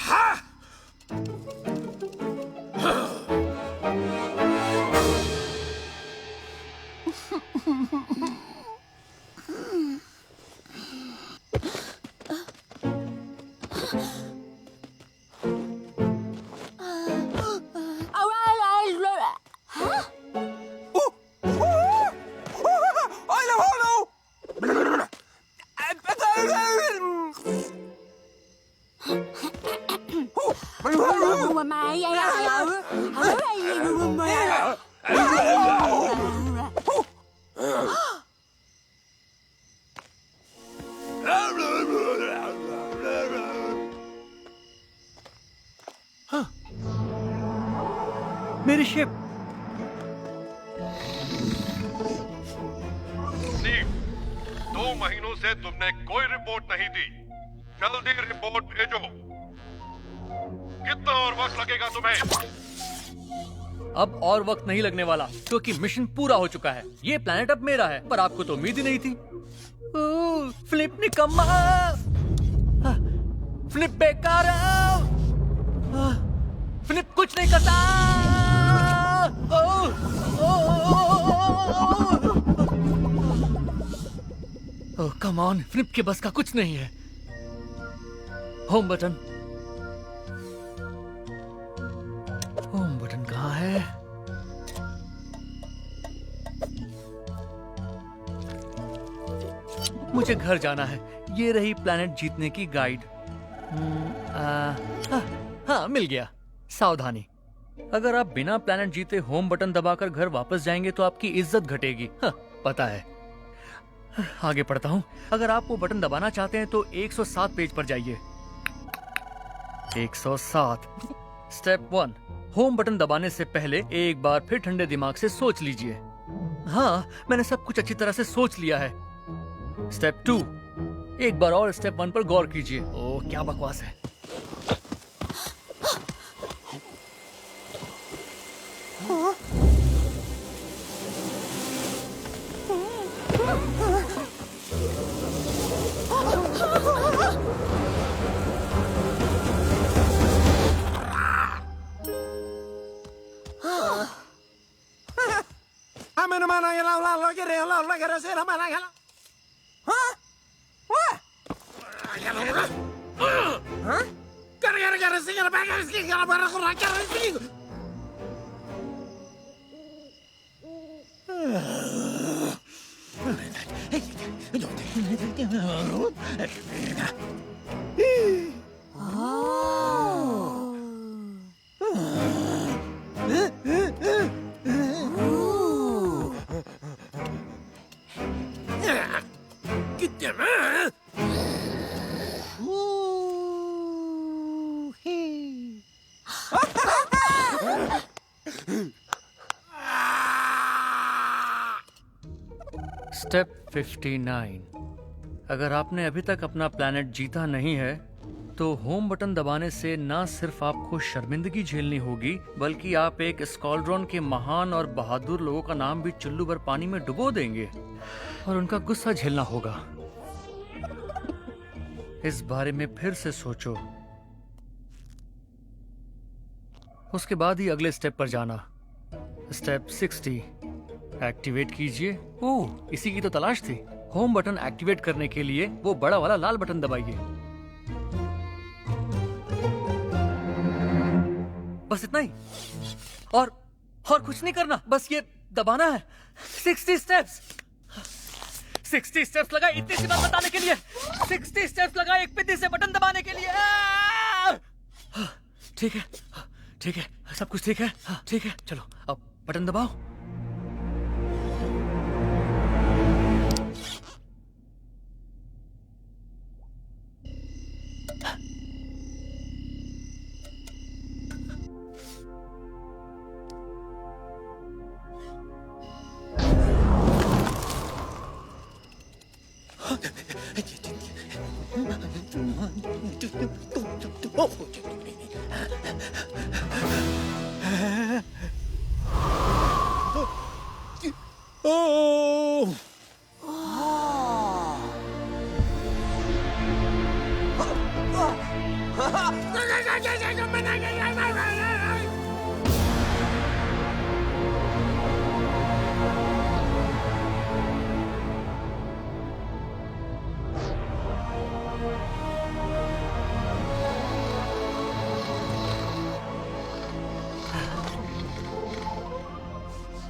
हाँ! मेरी शिप। नीव, 2 महीनों से तुमने कोई रिपोर्ट नहीं दी। जल्दी रिपोर्ट भेजो। कितना और वक्त लगेगा तुम्हें? अब और वक्त नहीं लगने वाला, क्योंकि मिशन पूरा हो चुका है। ये प्लेनेट अब मेरा है, पर आपको तो उम्मीद ही नहीं थी। फ्लिप निकम्मा, फ्लिप बेकार, फ्लिप कुछ नहीं करता। ओह कम ऑन, फ्लिप के बस का कुछ नहीं है। होम बटन, होम बटन कहाँ है? मुझे घर जाना है। ये रही प्लैनेट जीतने की गाइड। हाँ मिल गया। सावधानी, अगर आप बिना प्लैनेट जीते होम बटन दबाकर घर वापस जाएंगे तो आपकी इज्जत घटेगी। हाँ, पता है। आगे पढ़ता हूँ। अगर आप वो बटन दबाना चाहते हैं तो 107 पेज पर जाइए। 107। स्टेप 1, होम बटन दबाने से पहले एक बार फिर ठंडे दिमाग से सोच लीजिए। हाँ, मैंने सब कुछ अच्छी तरह से सोच लिया है। स्टेप 2, एक बार और स्टेप 1 पर गौर कीजिए। ओह क्या बकवास है। स्टेप 59, अगर आपने अभी तक अपना प्लैनेट जीता नहीं है तो होम बटन दबाने से न सिर्फ आपको शर्मिंदगी झेलनी होगी, बल्कि आप एक स्क्वाड्रॉन के महान और बहादुर लोगों का नाम भी चुल्लू भर पानी में डुबो देंगे और उनका गुस्सा झेलना होगा। इस बारे में फिर से सोचो, उसके बाद ही अगले स्टेप पर जाना। स्टेप 60, एक्टिवेट कीजिए। ओह, इसी की तो तलाश थी। होम बटन एक्टिवेट करने के लिए वो बड़ा वाला लाल बटन दबाइए। बस इतना ही, और कुछ नहीं करना, बस ये दबाना है। 60 स्टेप्स। 60 स्टेप्स लगाए इतनी सी बात बताने के लिए। 60 स्टेप्स लगाए एक पिद्दी से बटन दबाने के लिए। ठीक है, ठीक है, सब कुछ ठीक है। ठीक है, चलो अब बटन दबाओ।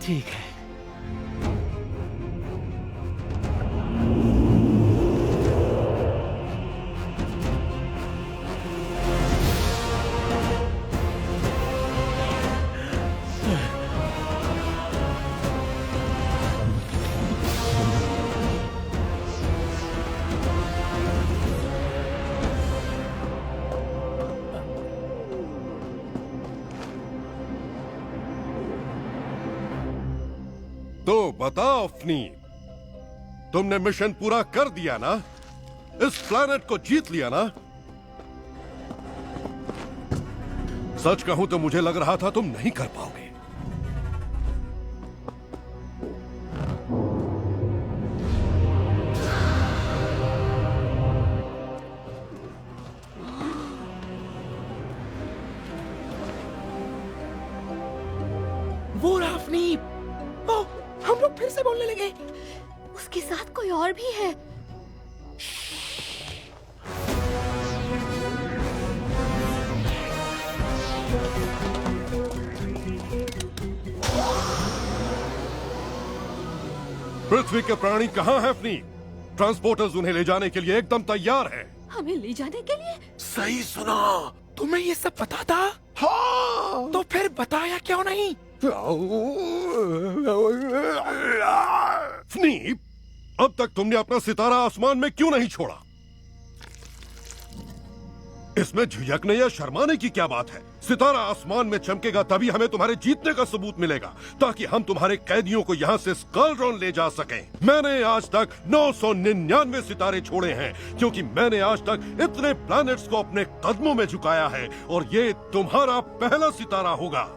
ठीक है। तो बताओ फनी, तुमने मिशन पूरा कर दिया ना? इस प्लैनेट को जीत लिया ना? सच कहूं तो मुझे लग रहा था तुम नहीं कर पाओगे। वो राफनी, ओ, हम लोग फिर से बोलने लगे। उसके साथ कोई और भी है। पृथ्वी के प्राणी कहाँ हैं अपनी? ट्रांसपोर्टर्स उन्हें ले जाने के लिए एकदम तैयार हैं। हमें ले जाने के लिए? सही सुना। तुम्हें ये सब पता था? हाँ। तो फिर बताया क्यों नहीं? फनी, अब तक तुमने अपना सितारा आसमान में क्यों नहीं छोड़ा? इसमें झिझकने या शर्माने की क्या बात है? सितारा आसमान में चमकेगा तभी हमें तुम्हारे जीतने का सबूत मिलेगा, ताकि हम तुम्हारे कैदियों को यहाँ से स्कलड्रॉन ले जा सकें। मैंने आज तक 999 सितारे छोड़े हैं, क्योंकि मैंने आज तक इतने प्लैनेट्स को अपने कदमों में झुकाया है, और ये तुम्हारा पहला सितारा होगा।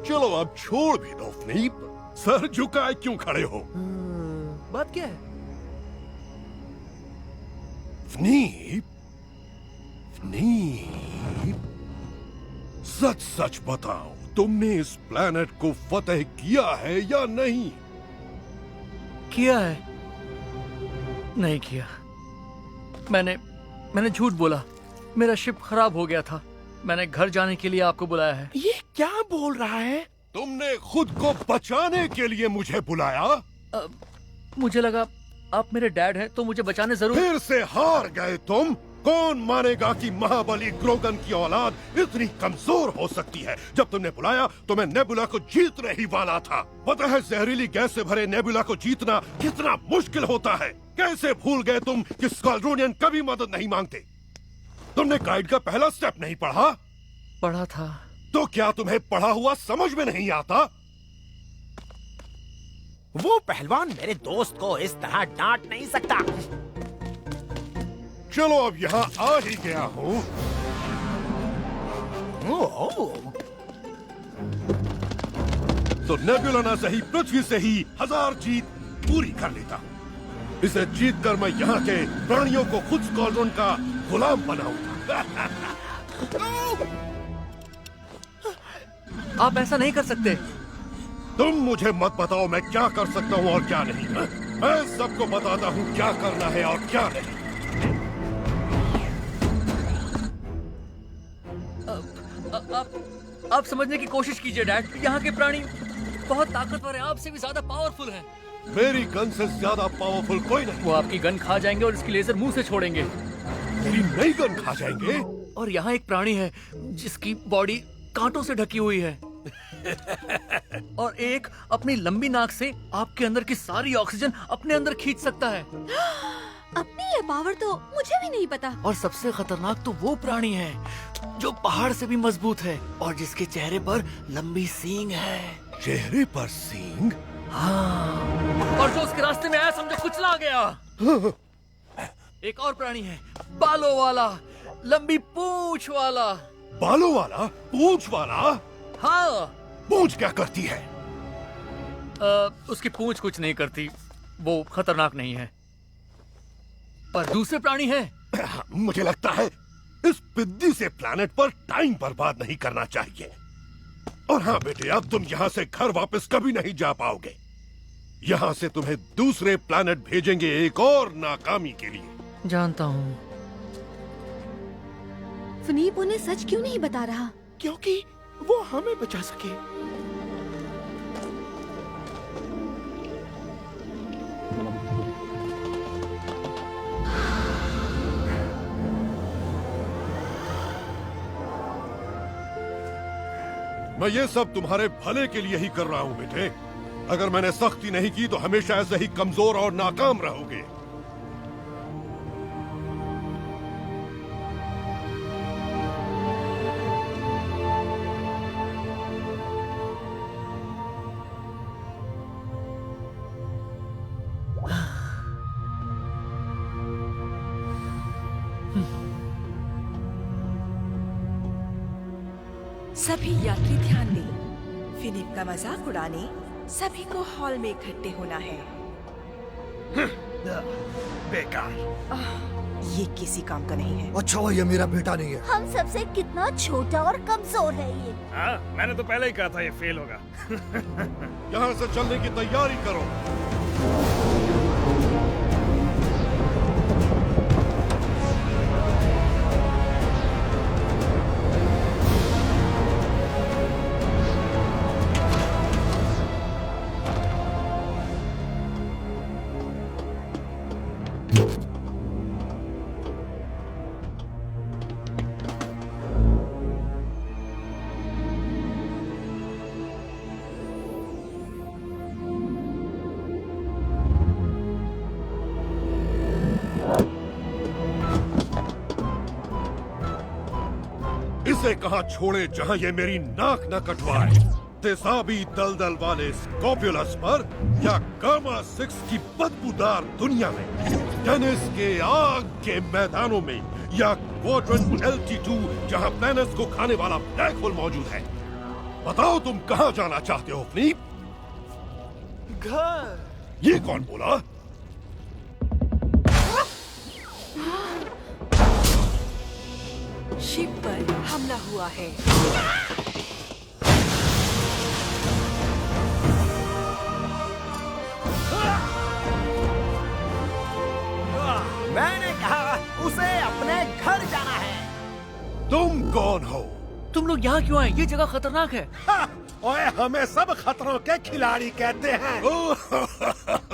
चलो अब छोड़ भी दो फनीप, सर झुकाए क्यों खड़े हो? बात क्या है? फनीप, फनीप, सच सच बताओ, तुमने इस प्लैनेट को फतेह किया है या नहीं? किया है? नहीं किया। मैंने झूठ बोला। मेरा शिप खराब हो गया था। मैंने घर जाने के लिए आपको बुलाया है। ये क्या बोल रहा है? तुमने खुद को बचाने के लिए मुझे बुलाया? मुझे लगा आप मेरे डैड हैं, तो मुझे बचाने जरूर। फिर से हार गए तुम। कौन मानेगा कि महाबली ग्रोगन की औलाद इतनी कमजोर हो सकती है? जब तुमने बुलाया तो मैं नेबुला को जीतने ही वाला था। पता है जहरीली गैस से भरे नेबुला को जीतना कितना मुश्किल होता है। कैसे भूल गए तुम कि स्क्वाड्रोनियन कभी मदद नहीं मांगते? तुमने गाइड का पहला स्टेप नहीं पढ़ा? पढ़ा था। तो क्या तुम्हें पढ़ा हुआ समझ में नहीं आता? वो पहलवान मेरे दोस्त को इस तरह डांट नहीं सकता। चलो अब यहाँ आ ही गया हूँ। तो नेबुला ना सही पृथ्वी से ही 1000 जीत पूरी कर लेता हूँ। इसे जीत कर मैं यहाँ के प्राणियों को खुद स्क्वाड्रन का गुलाम बनाऊंगा। आप ऐसा नहीं कर सकते। तुम मुझे मत बताओ मैं क्या कर सकता हूँ और क्या नहीं। मैं सबको बताता हूँ क्या करना है और क्या नहीं। आप समझने की कोशिश कीजिए डैड। यहाँ के प्राणी बहुत ताकतवर हैं, आपसे भी ज्यादा पावरफुल हैं। मेरी गन से ज्यादा पावरफुल कोई नहीं। वो आपकी गन खा जाएंगे और इसकी लेजर मुंह से छोड़ेंगे। मेरी नई गन खा जाएंगे? और यहाँ एक प्राणी है जिसकी बॉडी कांटों से ढकी हुई है और एक अपनी लंबी नाक से आपके अंदर की सारी ऑक्सीजन अपने अंदर खींच सकता है। अपनी ये पावर तो मुझे भी नहीं पता। और सबसे खतरनाक तो वो प्राणी है जो पहाड़ से भी मजबूत है और जिसके चेहरे पर लंबी सींग है। चेहरे पर सींग? हाँ। और जो उसके रास्ते में आया समझो कुचला गया। एक और प्राणी है, बालों वाला, लंबी पूंछ वाला। बालों वाला? पूंछ वाला? हाँ। पूंछ क्या करती है? उसकी पूंछ कुछ नहीं करती, वो खतरनाक नहीं है। पर दूसरे प्राणी हैं। मुझे लगता है इस पिद्दी से प्लैनेट पर टाइम बर्बाद नहीं करना चाहिए। और हाँ बेटे, अब तुम यहाँ से घर वापस कभी नहीं जा पाओगे। यहाँ से तुम्हें दूसरे प्लैनेट भेजेंगे एक और नाकामी के लिए। जानता हूँ। फनीप उन्हें सच क्यों नहीं बता रहा? क्योंकि वो हमें बचा सके। मैं ये सब तुम्हारे भले के लिए ही कर रहा हूँ बेटे। अगर मैंने सख्ती नहीं की तो हमेशा ऐसे ही कमजोर और नाकाम रहोगे। सभी यात्री ध्यान दें। फिनिप का मजाक उड़ाने सभी को हॉल में इकट्ठे होना है। बेकार। ये किसी काम का नहीं है। अच्छा ये मेरा बेटा नहीं है। हम सबसे कितना छोटा और कमजोर है ये। हाँ, मैंने तो पहले ही कहा था ये फेल होगा। यहाँ से चलने की तैयारी करो। इसे कहाँ छोड़े जहाँ ये मेरी नाक न कटवाए। तेजाबी दलदल वाले स्कॉपुलस पर या गामा 6 की बदबूदार दुनिया में, टेनिस के आग के मैदानों में, या क्वाड्रेंट LT2 जहाँ प्लैनेट्स को खाने वाला ब्लैक होल मौजूद है। बताओ तुम कहाँ जाना चाहते हो फिनिप? घर। ये कौन बोला? शिप पर हमला हुआ है। मैंने कहा उसे अपने घर जाना है। तुम कौन हो? तुम लोग यहाँ क्यों आए? ये जगह खतरनाक है। ओए हमें सब खतरों के खिलाड़ी कहते हैं।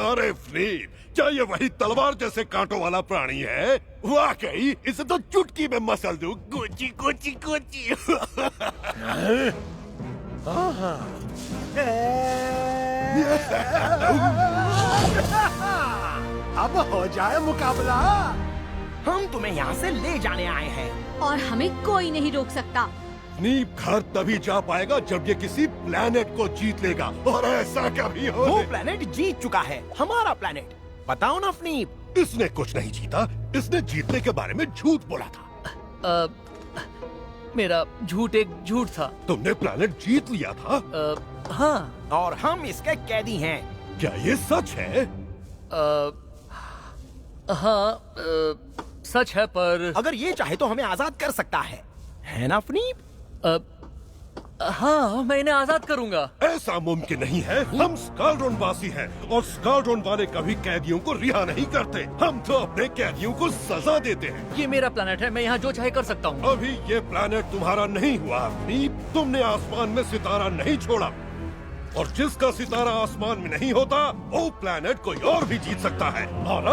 अरे फिनिप, क्या ये वही तलवार जैसे कांटों वाला प्राणी है? वाकई इसे तो चुटकी में मसल दूं। Gucci Gucci Gucci. अब हो जाए मुकाबला। हम तुम्हें यहाँ से ले जाने आए हैं और हमें कोई नहीं रोक सकता। फिनिप घर तभी जा पाएगा जब ये किसी प्लेनेट को जीत लेगा, और ऐसा कभी हो। वो प्लेनेट जीत चुका है, हमारा प्लेनेट। बताओ ना फिनिप। इसने कुछ नहीं जीता, इसने जीतने के बारे में झूठ बोला था। मेरा झूठ एक झूठ था। तुमने प्लेनेट जीत लिया था? हाँ। और हम इसके कैदी हैं। क्या ये सच है? हाँ, सच है, पर अगर ये चाहे तो हमें आजाद कर सकता है ना फिनिप? हाँ, मैं इन्हें आजाद करूंगा। ऐसा मुमकिन नहीं है। हम स्कार्ड्रोन वासी हैं, और स्कार्ड्रोन वाले कभी कैदियों को रिहा नहीं करते। हम तो अपने कैदियों को सजा देते हैं। ये मेरा प्लेनेट है, मैं यहाँ जो चाहे कर सकता हूँ। अभी ये प्लेनेट तुम्हारा नहीं हुआ फिनिप। तुमने आसमान में सितारा नहीं छोड़ा, और जिसका सितारा आसमान में नहीं होता वो प्लेनेट कोई और भी जीत सकता है। और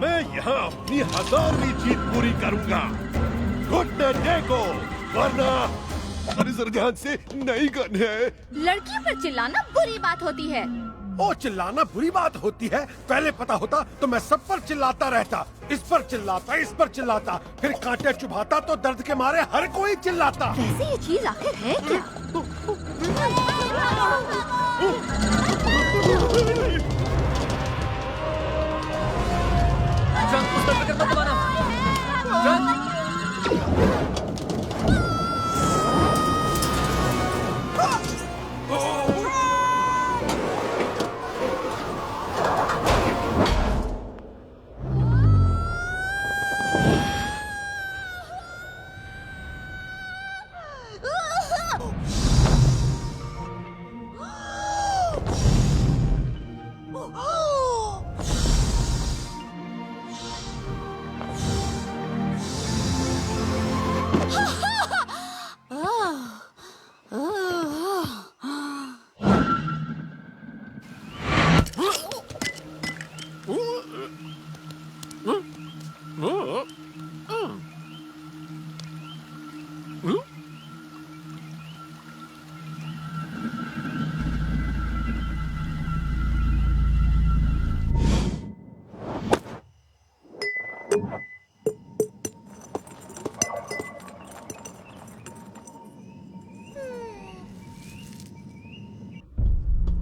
मैं यहाँ अपनी 1000वीं जीत पूरी करूँगा। घुटने टेको, वरना जरा ध्यान से नहीं गन है। लड़कियों पर चिल्लाना बुरी बात होती है। ओ चिल्लाना बुरी बात होती है? पहले पता होता तो मैं सब पर चिल्लाता रहता। इस पर चिल्लाता, इस पर चिल्लाता, फिर कांटे चुभाता तो दर्द के मारे हर कोई चिल्लाता। वैसे ये चीज आखिर है क्या? जंग उस तरफ मत दबाना। जंग।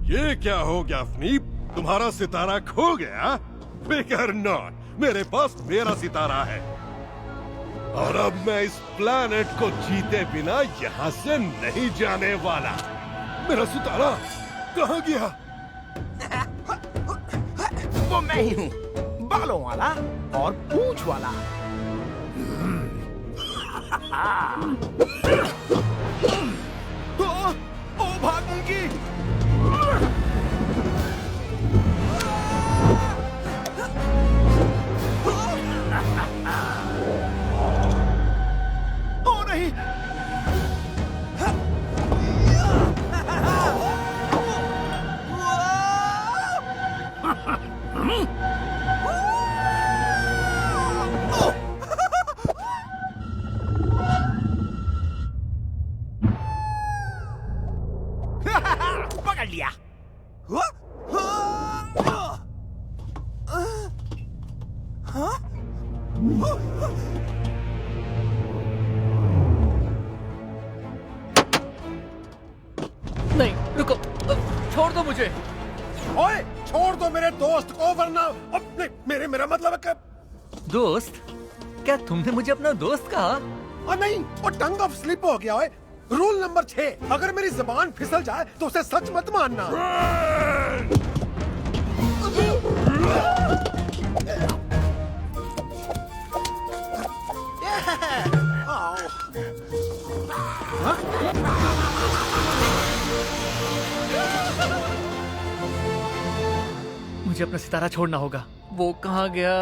ये क्या हो गया फिनिप? तुम्हारा सितारा खो गया? फिकर नॉट, मेरे पास मेरा सितारा है। और अब मैं इस प्लैनेट को जीते बिना यहाँ से नहीं जाने वाला। मेरा सितारा कहाँ गया? वो मैं ही हूँ, बालों वाला और पूंछ वाला। ओ भाग उनकी। ओ नहीं। पकड़ लिया। नहीं, रुको, छोड़ दो मुझे। ओए, छोड़ दो मेरे दोस्त को वरना अब नहीं, मेरा मतलब है कि दोस्त? क्या तुमने मुझे अपना दोस्त कहा? नहीं, वो टंग ऑफ स्लिप हो गया है। रूल नंबर 6, अगर मेरी जुबान फिसल जाए तो उसे सच मत मानना। मुझे अपना सितारा छोड़ना होगा। वो कहाँ गया?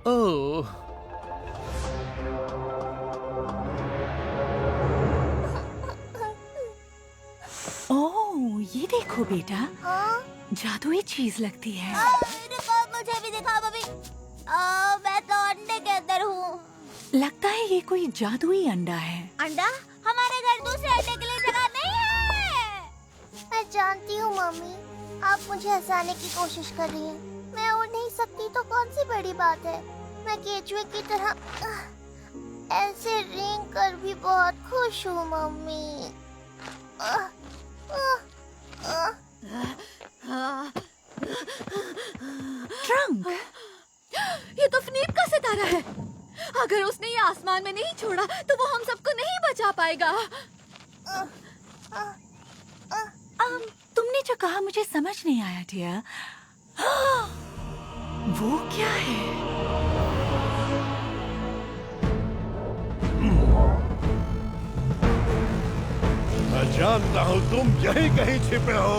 ओह, ओह, ये देखो बेटा, हाँ? जादुई चीज लगती है। रुको, मुझे भी दिखाओ मम्मी। मैं तो अंडे के अंदर हूँ। लगता है ये कोई जादुई अंडा है। अंडा? हमारे घर दूसरे अंडे के लिए जगह नहीं है। मैं जानती हूँ मम्मी, आप मुझे हंसाने की कोशिश कर रही हैं। मैं उड़ नहीं सकती तो कौन सी बड़ी बात है। मैं केचुए की तरह ऐसे रेंग कर भी बहुत खुश हूँ मम्मी। ट्रंक, ये तो फनीप का सितारा है। अगर उसने ये आसमान में नहीं छोड़ा तो वो हम सबको नहीं बचा पाएगा। तुमने जो कहा मुझे समझ नहीं आया डियर। वो क्या है? मैं जानता हूँ तुम यहीं कहीं छिपे हो।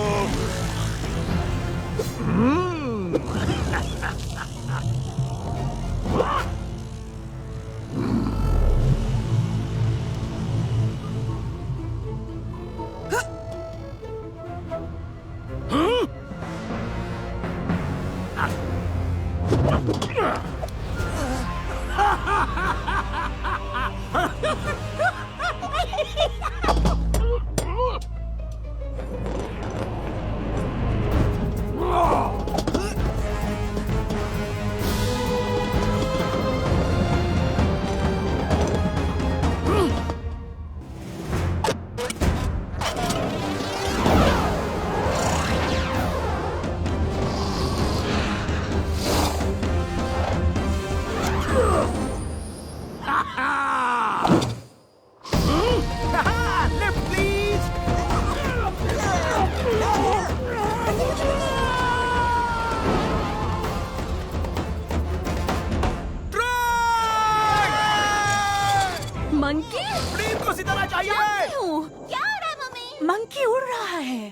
मंकी? फनीप को सितारा चाहिए। जानती हूँ। क्या हो रहा है मम्मी? मंकी उड़ रहा है।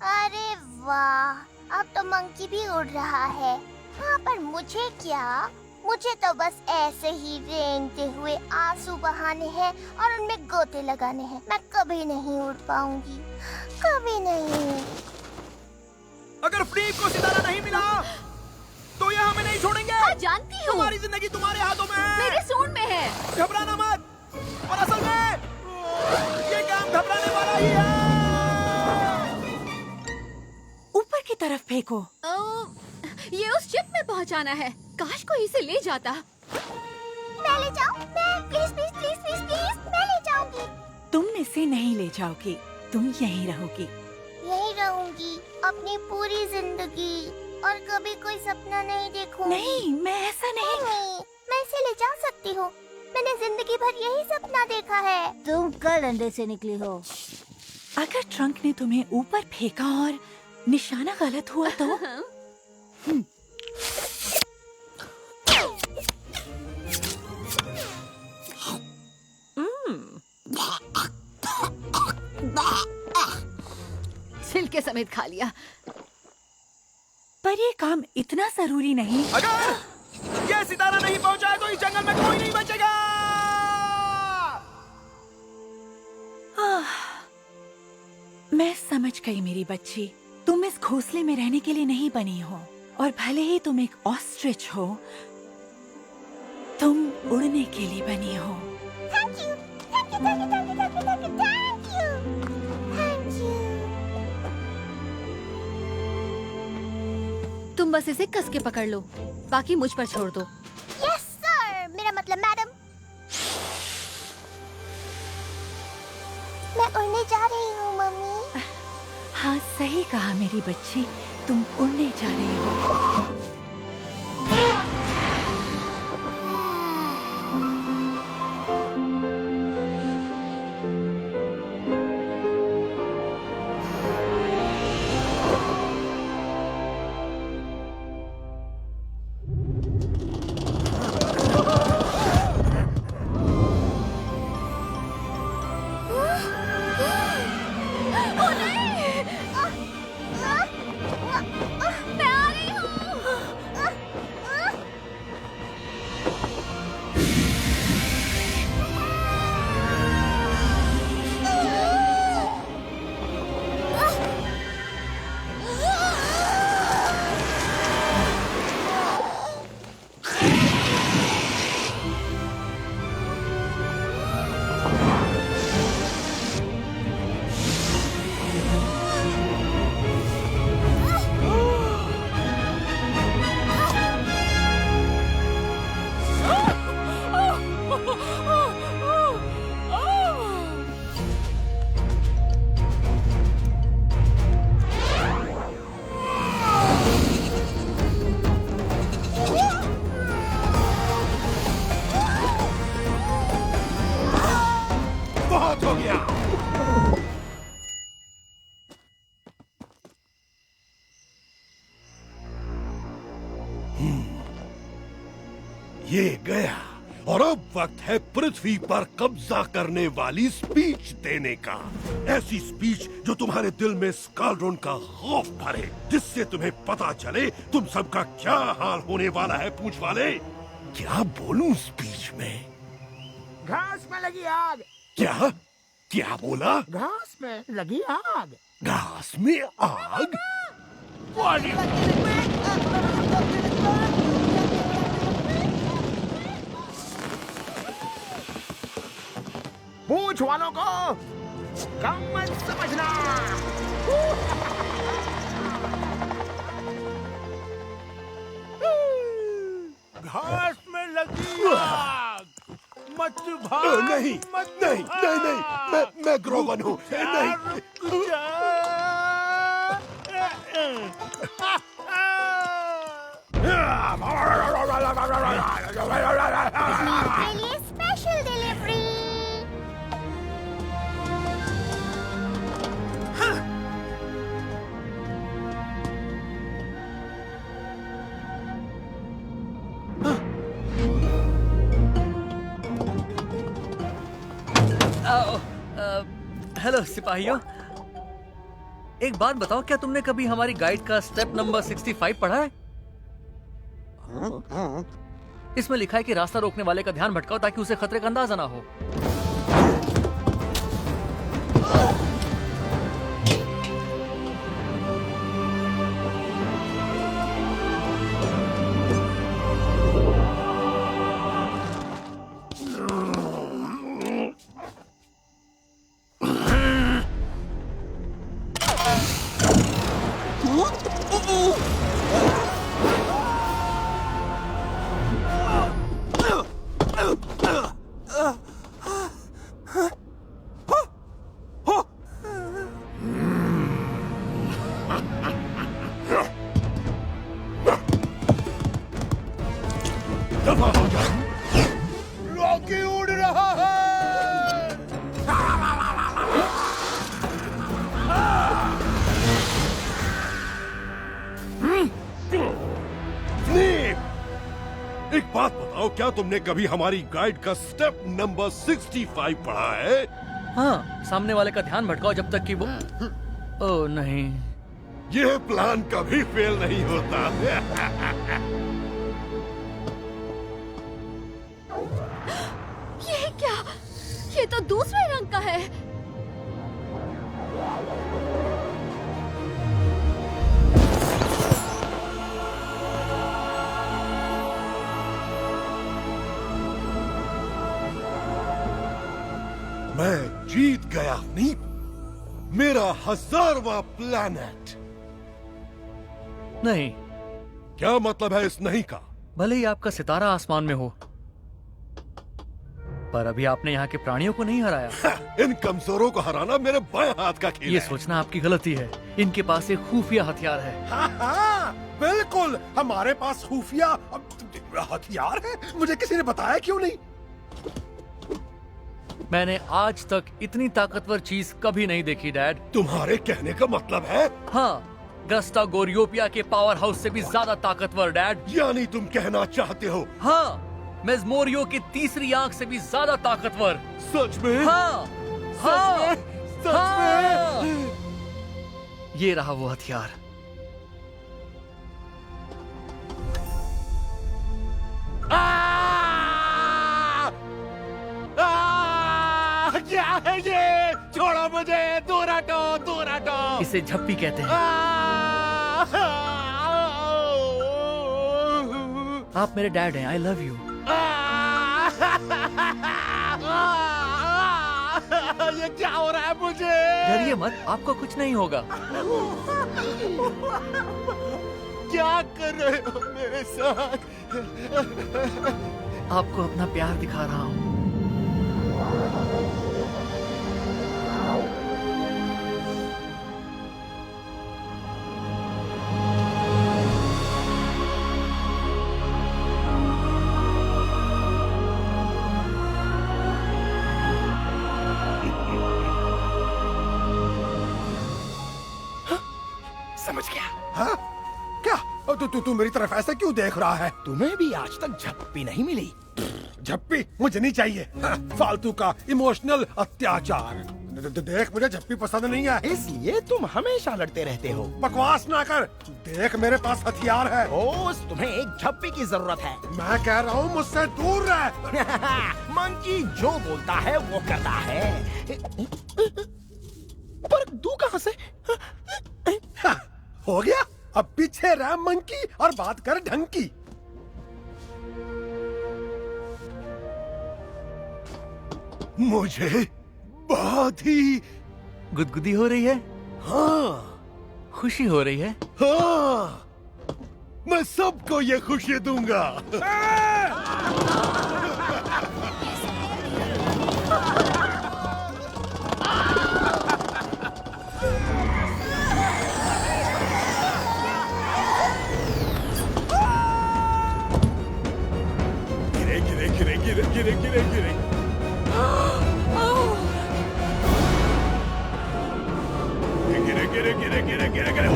अरे वाह, अब तो मंकी भी उड़ रहा है। हाँ, पर मुझे क्या? मुझे तो बस ऐसे ही रेंगते हुए आंसू बहाने हैं और उनमें गोते लगाने हैं। मैं कभी नहीं उड़ पाऊंगी, कभी नहीं। अगर फनीप को सितारा नहीं मिला तो ये हमें नहीं छोड़ेंगे। हाँ, जानती हूँ। तुम्हारी जिंदगी तुम्हारे हाथों में है। मेरे सूंड में है। घबराना मत। और असल में ये काम घबराने वाला ही है। ऊपर की तरफ फेंको। ये उस चिप में पहुंचाना है। काश कोई इसे ले जाता। मैं ले जाऊं? मैं please please please please please मैं ले जाऊंगी। तुम इसे नहीं ले जाओगी, तुम यहीं रहोगी। यहीं रहूंगी अपनी पूरी जिंदगी और कभी कोई सपना नहीं देखूंगी। नहीं, मैं ऐसा नहीं। मैं इसे ले जा सकती हूँ। मैंने जिंदगी भर यही सपना देखा है। तुम कल अंडे से निकली हो। अगर ट्रंक ने तुम्हें ऊपर फेंका और निशाना गलत हुआ तो? छिलके समेत खा लिया। पर ये काम इतना जरूरी नहीं। अगर ये सितारा नहीं पहुंचा है तो इस जंगल में कोई नहीं बचेगा। मैं समझ गई मेरी बच्ची, तुम इस घोंसले में रहने के लिए नहीं बनी हो, और भले ही तुम एक ऑस्ट्रिच हो, तुम उड़ने के लिए बनी हो। Thank you, thank you, thank you, thank you, thank you, thank you, thank you. तुम बस इसे कस के पकड़ लो, बाकी मुझ पर छोड़ दो। यस सर, मेरा मतलब मैडम। मैं उड़ने जा रही हूँ मम्मी। हाँ सही कहा मेरी बच्ची, तुम उड़ने जा रही हो। बहुत हो गया। ये गया, और अब वक्त है पृथ्वी पर कब्जा करने वाली स्पीच देने का। ऐसी स्पीच जो तुम्हारे दिल में स्कालड्रोन का खौफ भरे, जिससे तुम्हें पता चले तुम सबका क्या हाल होने वाला है। पूंछ वाले, क्या बोलूं स्पीच में? घास में लगी आग। क्या क्या बोला? घास में लगी आग। घास में आग? पूछ वालों को कम मत समझना। घास में लगी आग। मत भाग। नहीं मत नहीं नहीं नहीं, मैं ग्रोवन हूँ। नहीं। रुक जा। के लिए स्पेशल डिलीवरी। हेलो सिपाहियों, एक बात बताओ, क्या तुमने कभी हमारी गाइड का स्टेप नंबर 65 पढ़ा है? इसमें लिखा है कि रास्ता रोकने वाले का ध्यान भटकाओ ताकि उसे खतरे का अंदाजा ना हो। मंकी उड़ रहा है। स्नीप, एक बात बताओ, क्या तुमने कभी हमारी गाइड का स्टेप नंबर 65 पढ़ा है? हाँ, सामने वाले का ध्यान भटकाओ जब तक कि वो ओह नहीं। यह प्लान कभी फेल नहीं होता। ये क्या? ये तो दूसरे रंग का है। मैं जीत गया स्नीप, मेरा 1000वां प्लैनेट। नहीं, क्या मतलब है इस नहीं का? भले ही आपका सितारा आसमान में हो, पर अभी आपने यहाँ के प्राणियों को नहीं हराया। इन कमजोरों को हराना मेरे बाएं हाथ का खेल ये है। सोचना आपकी गलती है। इनके पास एक खुफिया हथियार है। हाँ, बिल्कुल, हमारे पास खुफिया हथियार है। मुझे किसी ने बताया क्यों नहीं? मैंने आज तक इतनी ताकतवर चीज कभी नहीं देखी डैड। तुम्हारे कहने का मतलब है? हाँ, गस्टा गोरियोपिया के पावर हाउस से भी ज्यादा ताकतवर डैड। यानी तुम कहना चाहते हो? हाँ, मेज़मोरियो की तीसरी आंख से भी ज्यादा ताकतवर। सच में? हाँ, हाँ, हाँ। ये रहा वो हथियार। क्या है ये? छोड़ो मुझे, दूर हटो, दूर हटो। इसे झप्पी कहते हैं। आप मेरे डैड हैं। I love you. ये क्या हो रहा है मुझे? डरिए मत, आपको कुछ नहीं होगा। क्या कर रहे हो मेरे साथ? आपको अपना प्यार दिखा रहा हूँ। समझ गया। हाँ? क्या? तू मेरी तरफ ऐसे क्यों देख रहा है? तुम्हें भी आज तक झप्पी नहीं मिली। झप्पी मुझे नहीं चाहिए। हाँ, फालतू का इमोशनल अत्याचार। देख, मुझे झप्पी पसंद नहीं है। इसलिए तुम हमेशा लड़ते रहते हो। बकवास ना कर। देख, मेरे पास हथियार है। दोस्त, तुम्हें एक झप्पी की जरूरत है। मैं कह रहा हूँ, मुझसे दूर रह। मंकी जो बोलता है वो करता है। पर तू कहाँ से? हाँ, हो गया। अब पीछे रह मंकी और बात कर ढंग की। मुझे बहुत ही गुदगुदी हो रही है। हाँ, खुशी हो रही है। हाँ, मैं सबको ये खुशी दूंगा। गिरे गिरे गिरे गिरे गिरे गिरे गिरे। गिरे गिरे गिरे गिरे गिरे गिरे।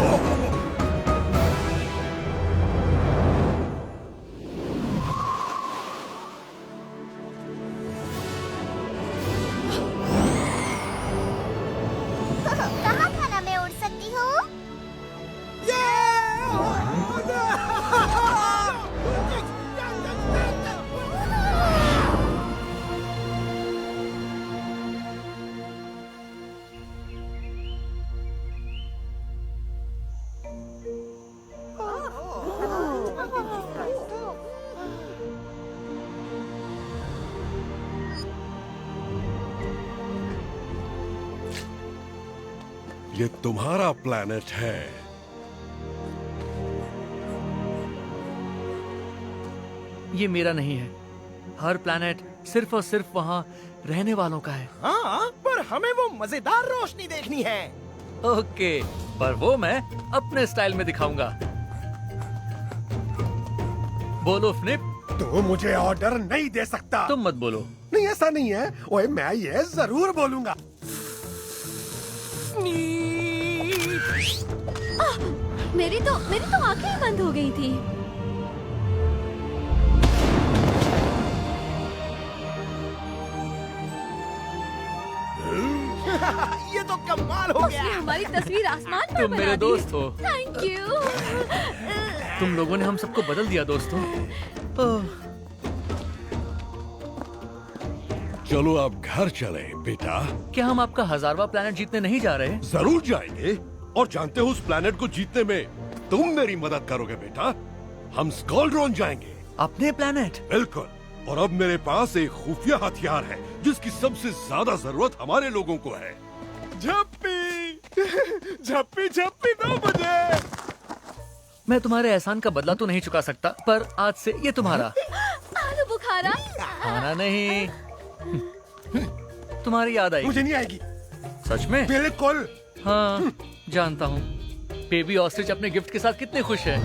कहाँ खाना मैं उड़ सकती हूँ? ये तुम्हारा प्लैनेट है। ये मेरा नहीं है। हर प्लैनेट सिर्फ और सिर्फ वहाँ रहने वालों का है। हाँ, पर हमें वो मजेदार रोशनी देखनी है। ओके, पर वो मैं अपने स्टाइल में दिखाऊंगा। बोलो फ्निप। तू मुझे ऑर्डर नहीं दे सकता। तुम मत बोलो। नहीं ऐसा नहीं है। ओए मैं ये जरूर बोलूंगा। मेरी तो आंखें ही बंद हो गई थी। ये तो कमाल हो उसने हमारी तस्वीर आसमान पर तुम बना मेरे दी। दोस्त हो। Thank you. तुम लोगों ने हम सबको बदल दिया दोस्तों। चलो अब घर चले बेटा। क्या हम आपका 1000वां प्लेनेट जीतने नहीं जा रहे? जरूर जाएंगे, और जानते हो उस प्लेनेट को जीतने में तुम मेरी मदद करोगे बेटा। हम स्कॉलड्रॉन जाएंगे। अपने प्लेनेट? बिल्कुल। और अब मेरे पास एक खुफिया हथियार है जिसकी सबसे ज्यादा जरूरत हमारे लोगों को है। झप्पी झप्पी झप्पी दो मुझे। मैं तुम्हारे एहसान का बदला तो नहीं चुका सकता, पर आज से ये तुम्हारा। आलू बुखारा। खाना नहीं, तुम्हारी याद आई। मुझे नहीं आएगी। सच में? बिल्कुल। हाँ जानता हूँ। बेबी ऑस्ट्रिच अपने गिफ्ट के साथ कितने खुश है।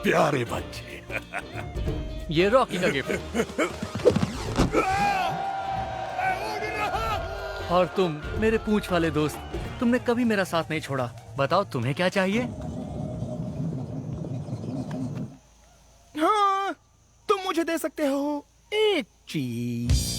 प्यारे बच्चे। ये रॉकी का गिफ्ट। और तुम मेरे पूंछ वाले दोस्त, तुमने कभी मेरा साथ नहीं छोड़ा। बताओ तुम्हें क्या चाहिए? हाँ, तुम मुझे दे सकते हो एक चीज।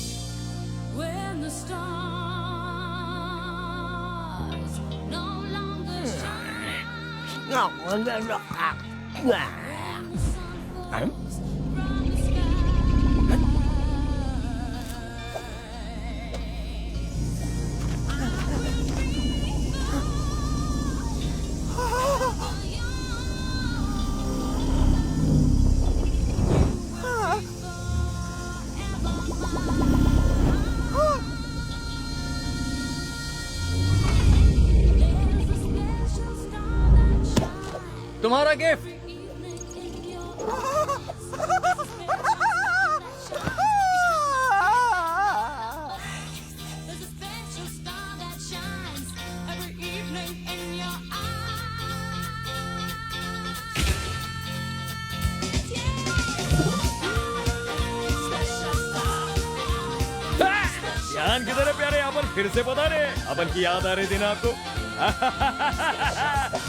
तुम्हारा गिफ्ट। ध्यान किधर है प्यारे? अपन फिर से बता रहे, अपन की याद आ रही थी ना आपको?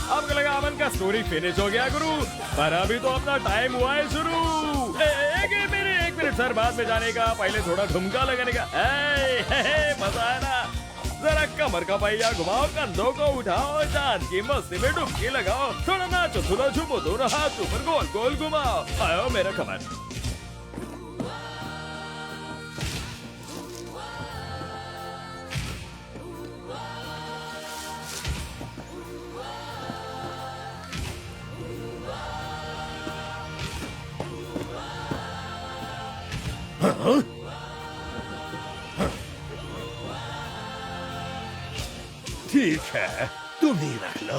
आपको लगा अपन का स्टोरी फिनिश हो गया गुरु, पर अभी तो अपना टाइम हुआ है शुरू। एक मिनट सर, बाद में जाने का, पहले थोड़ा ठुमका लगाने का। मजा है ना? जरा कमर का पहिया घुमाओ, कंधों को उठाओ, चांद की मस्ती में डुबकी लगाओ, थोड़ा नाचो, थोड़ा झूमो, दोनों हाथ ऊपर गोल गोल घुमाओ। आयो मेरा कमर। ठीक है, तुम ही रख लो।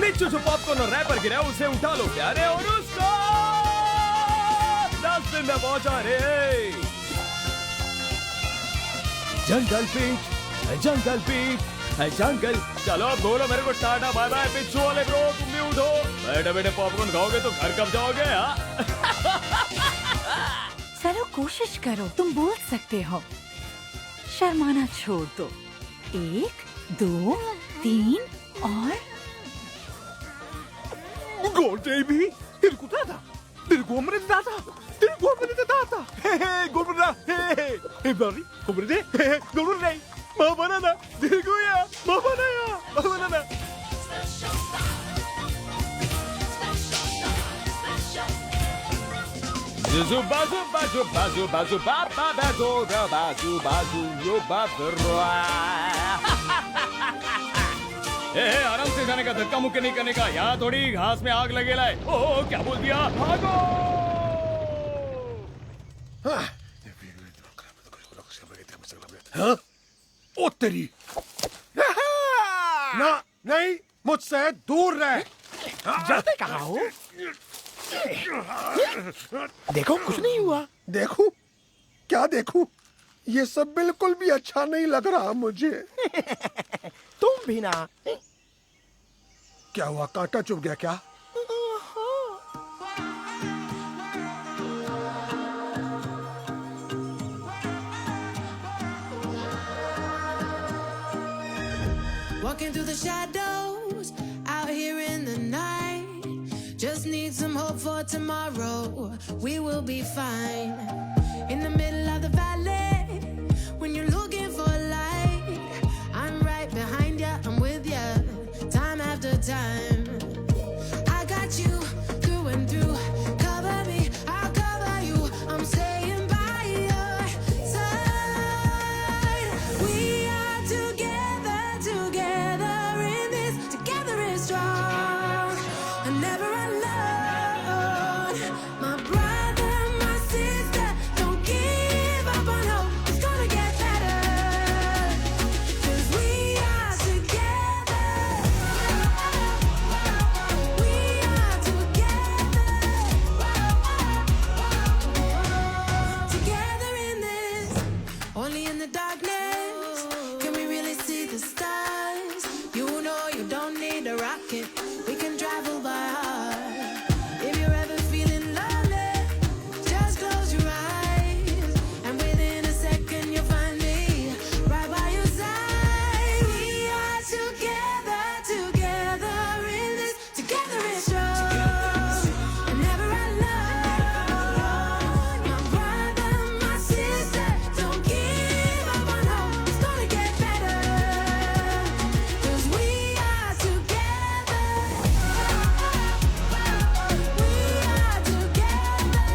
नीचे जो पॉपकॉर्न और रैपर गिरा है उसे उठा लो प्यारे, और उसको डस्टबिन में पहुंचा रे। जंगल बीट, जंगल बीट, जंगल। चलो अब बोलो मेरे को टाटा बाय बाय। पिच्चू वाले ब्रो तुम भी उठो। बैठे बैठे पॉपकॉर्न खाओगे तो घर कब जाओगे? चलो कोशिश करो, तुम बोल सकते हो। शर्माना छोड़ दो। 1 2 3 और Baby, dilku dada, dilku omre dada, dilku omre dada. Hey, gomre, hey, bari, gomre, hey, gomre, mama na, dilku ya, mama na. Zuzu bazu bazu bazu bazu ba ba bazu ra bazu bazu yo ba ra। आराम से जाने का, धक्का मुक्के नहीं करने का। यहाँ थोड़ी घास में आग लगे लाए। ओह क्या बोल दिया? भागो! हाँ? ओ तेरी! ना नहीं, मुझसे दूर रह। जाते कहाँ हो? देखो कुछ नहीं हुआ। देखूं? क्या देखूं? ये सब बिल्कुल भी अच्छा नहीं लग रहा मुझे। तुम भी ना। क्या हुआ, कांटा चुभ गया क्या? Walking through the shadows, out here in the night. Just need some hope for tomorrow. We will be fine. In the middle of the valley, when you're looking for light, I'm right behind ya, I'm with ya, time after time. I got you through and through. Cover me, I'll cover you. I'm staying by your side. We are together, together in this. Together is strong and never alone. My brother, my sister, don't give up on hope. It's gonna get better. 'Cause we are together. We are together. Together in this. Only in the darkness can we really see the stars. You know you don't need a rocket. We can travel by heart. If you're ever feeling lonely, just close your eyes, and within a second you'll find me right by your side. We are together, together in this. Together is strong and never alone. My brother, my sister, don't give up on hope. It's gonna get better. 'Cause we are together. We are together.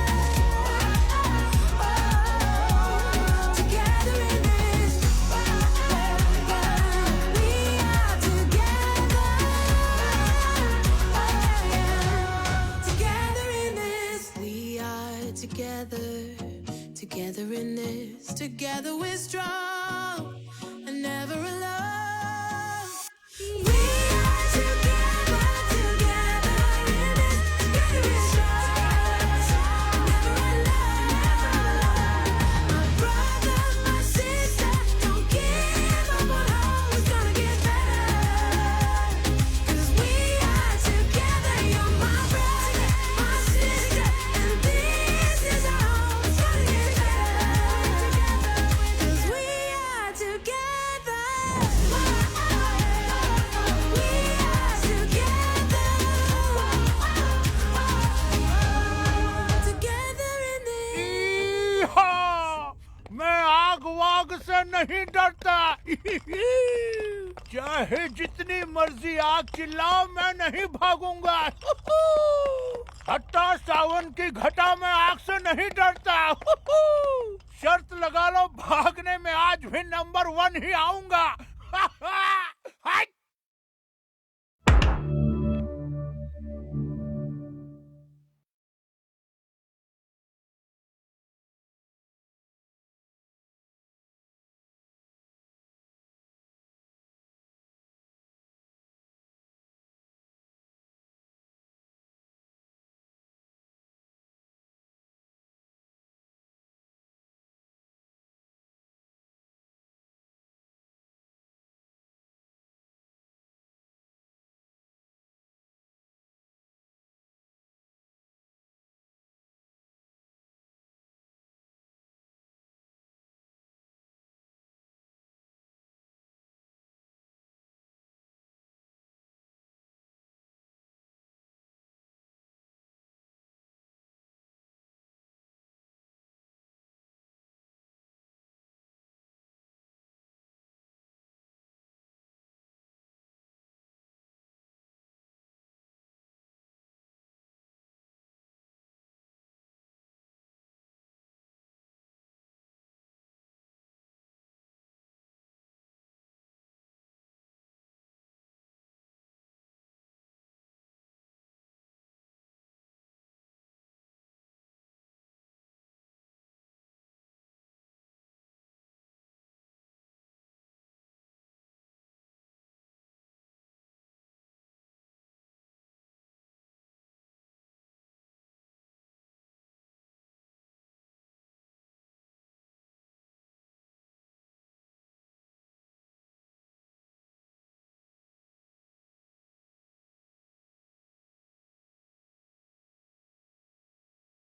Together in this. We are together. Together in this. We are together. Together in this. Together we're strong and never alone. We are together, together in this. Together we're strong, never alone. My brother, my sister, don't give up on hope. It's gonna get better. 'Cause we are together. You're my brother, my sister, and this is our home. It's gonna get better. 'Cause we are together. We are together. Together in this. ईहा! मैं आग वाग से नहीं डरता। चाहे जितनी मर्जी आग चिल्लाओ, मैं नहीं भागूंगा। हट्टा सावन की घटा में आग से नहीं डरता। शर्त लगा लो, भागने में आज भी नंबर 1 ही आऊंगा।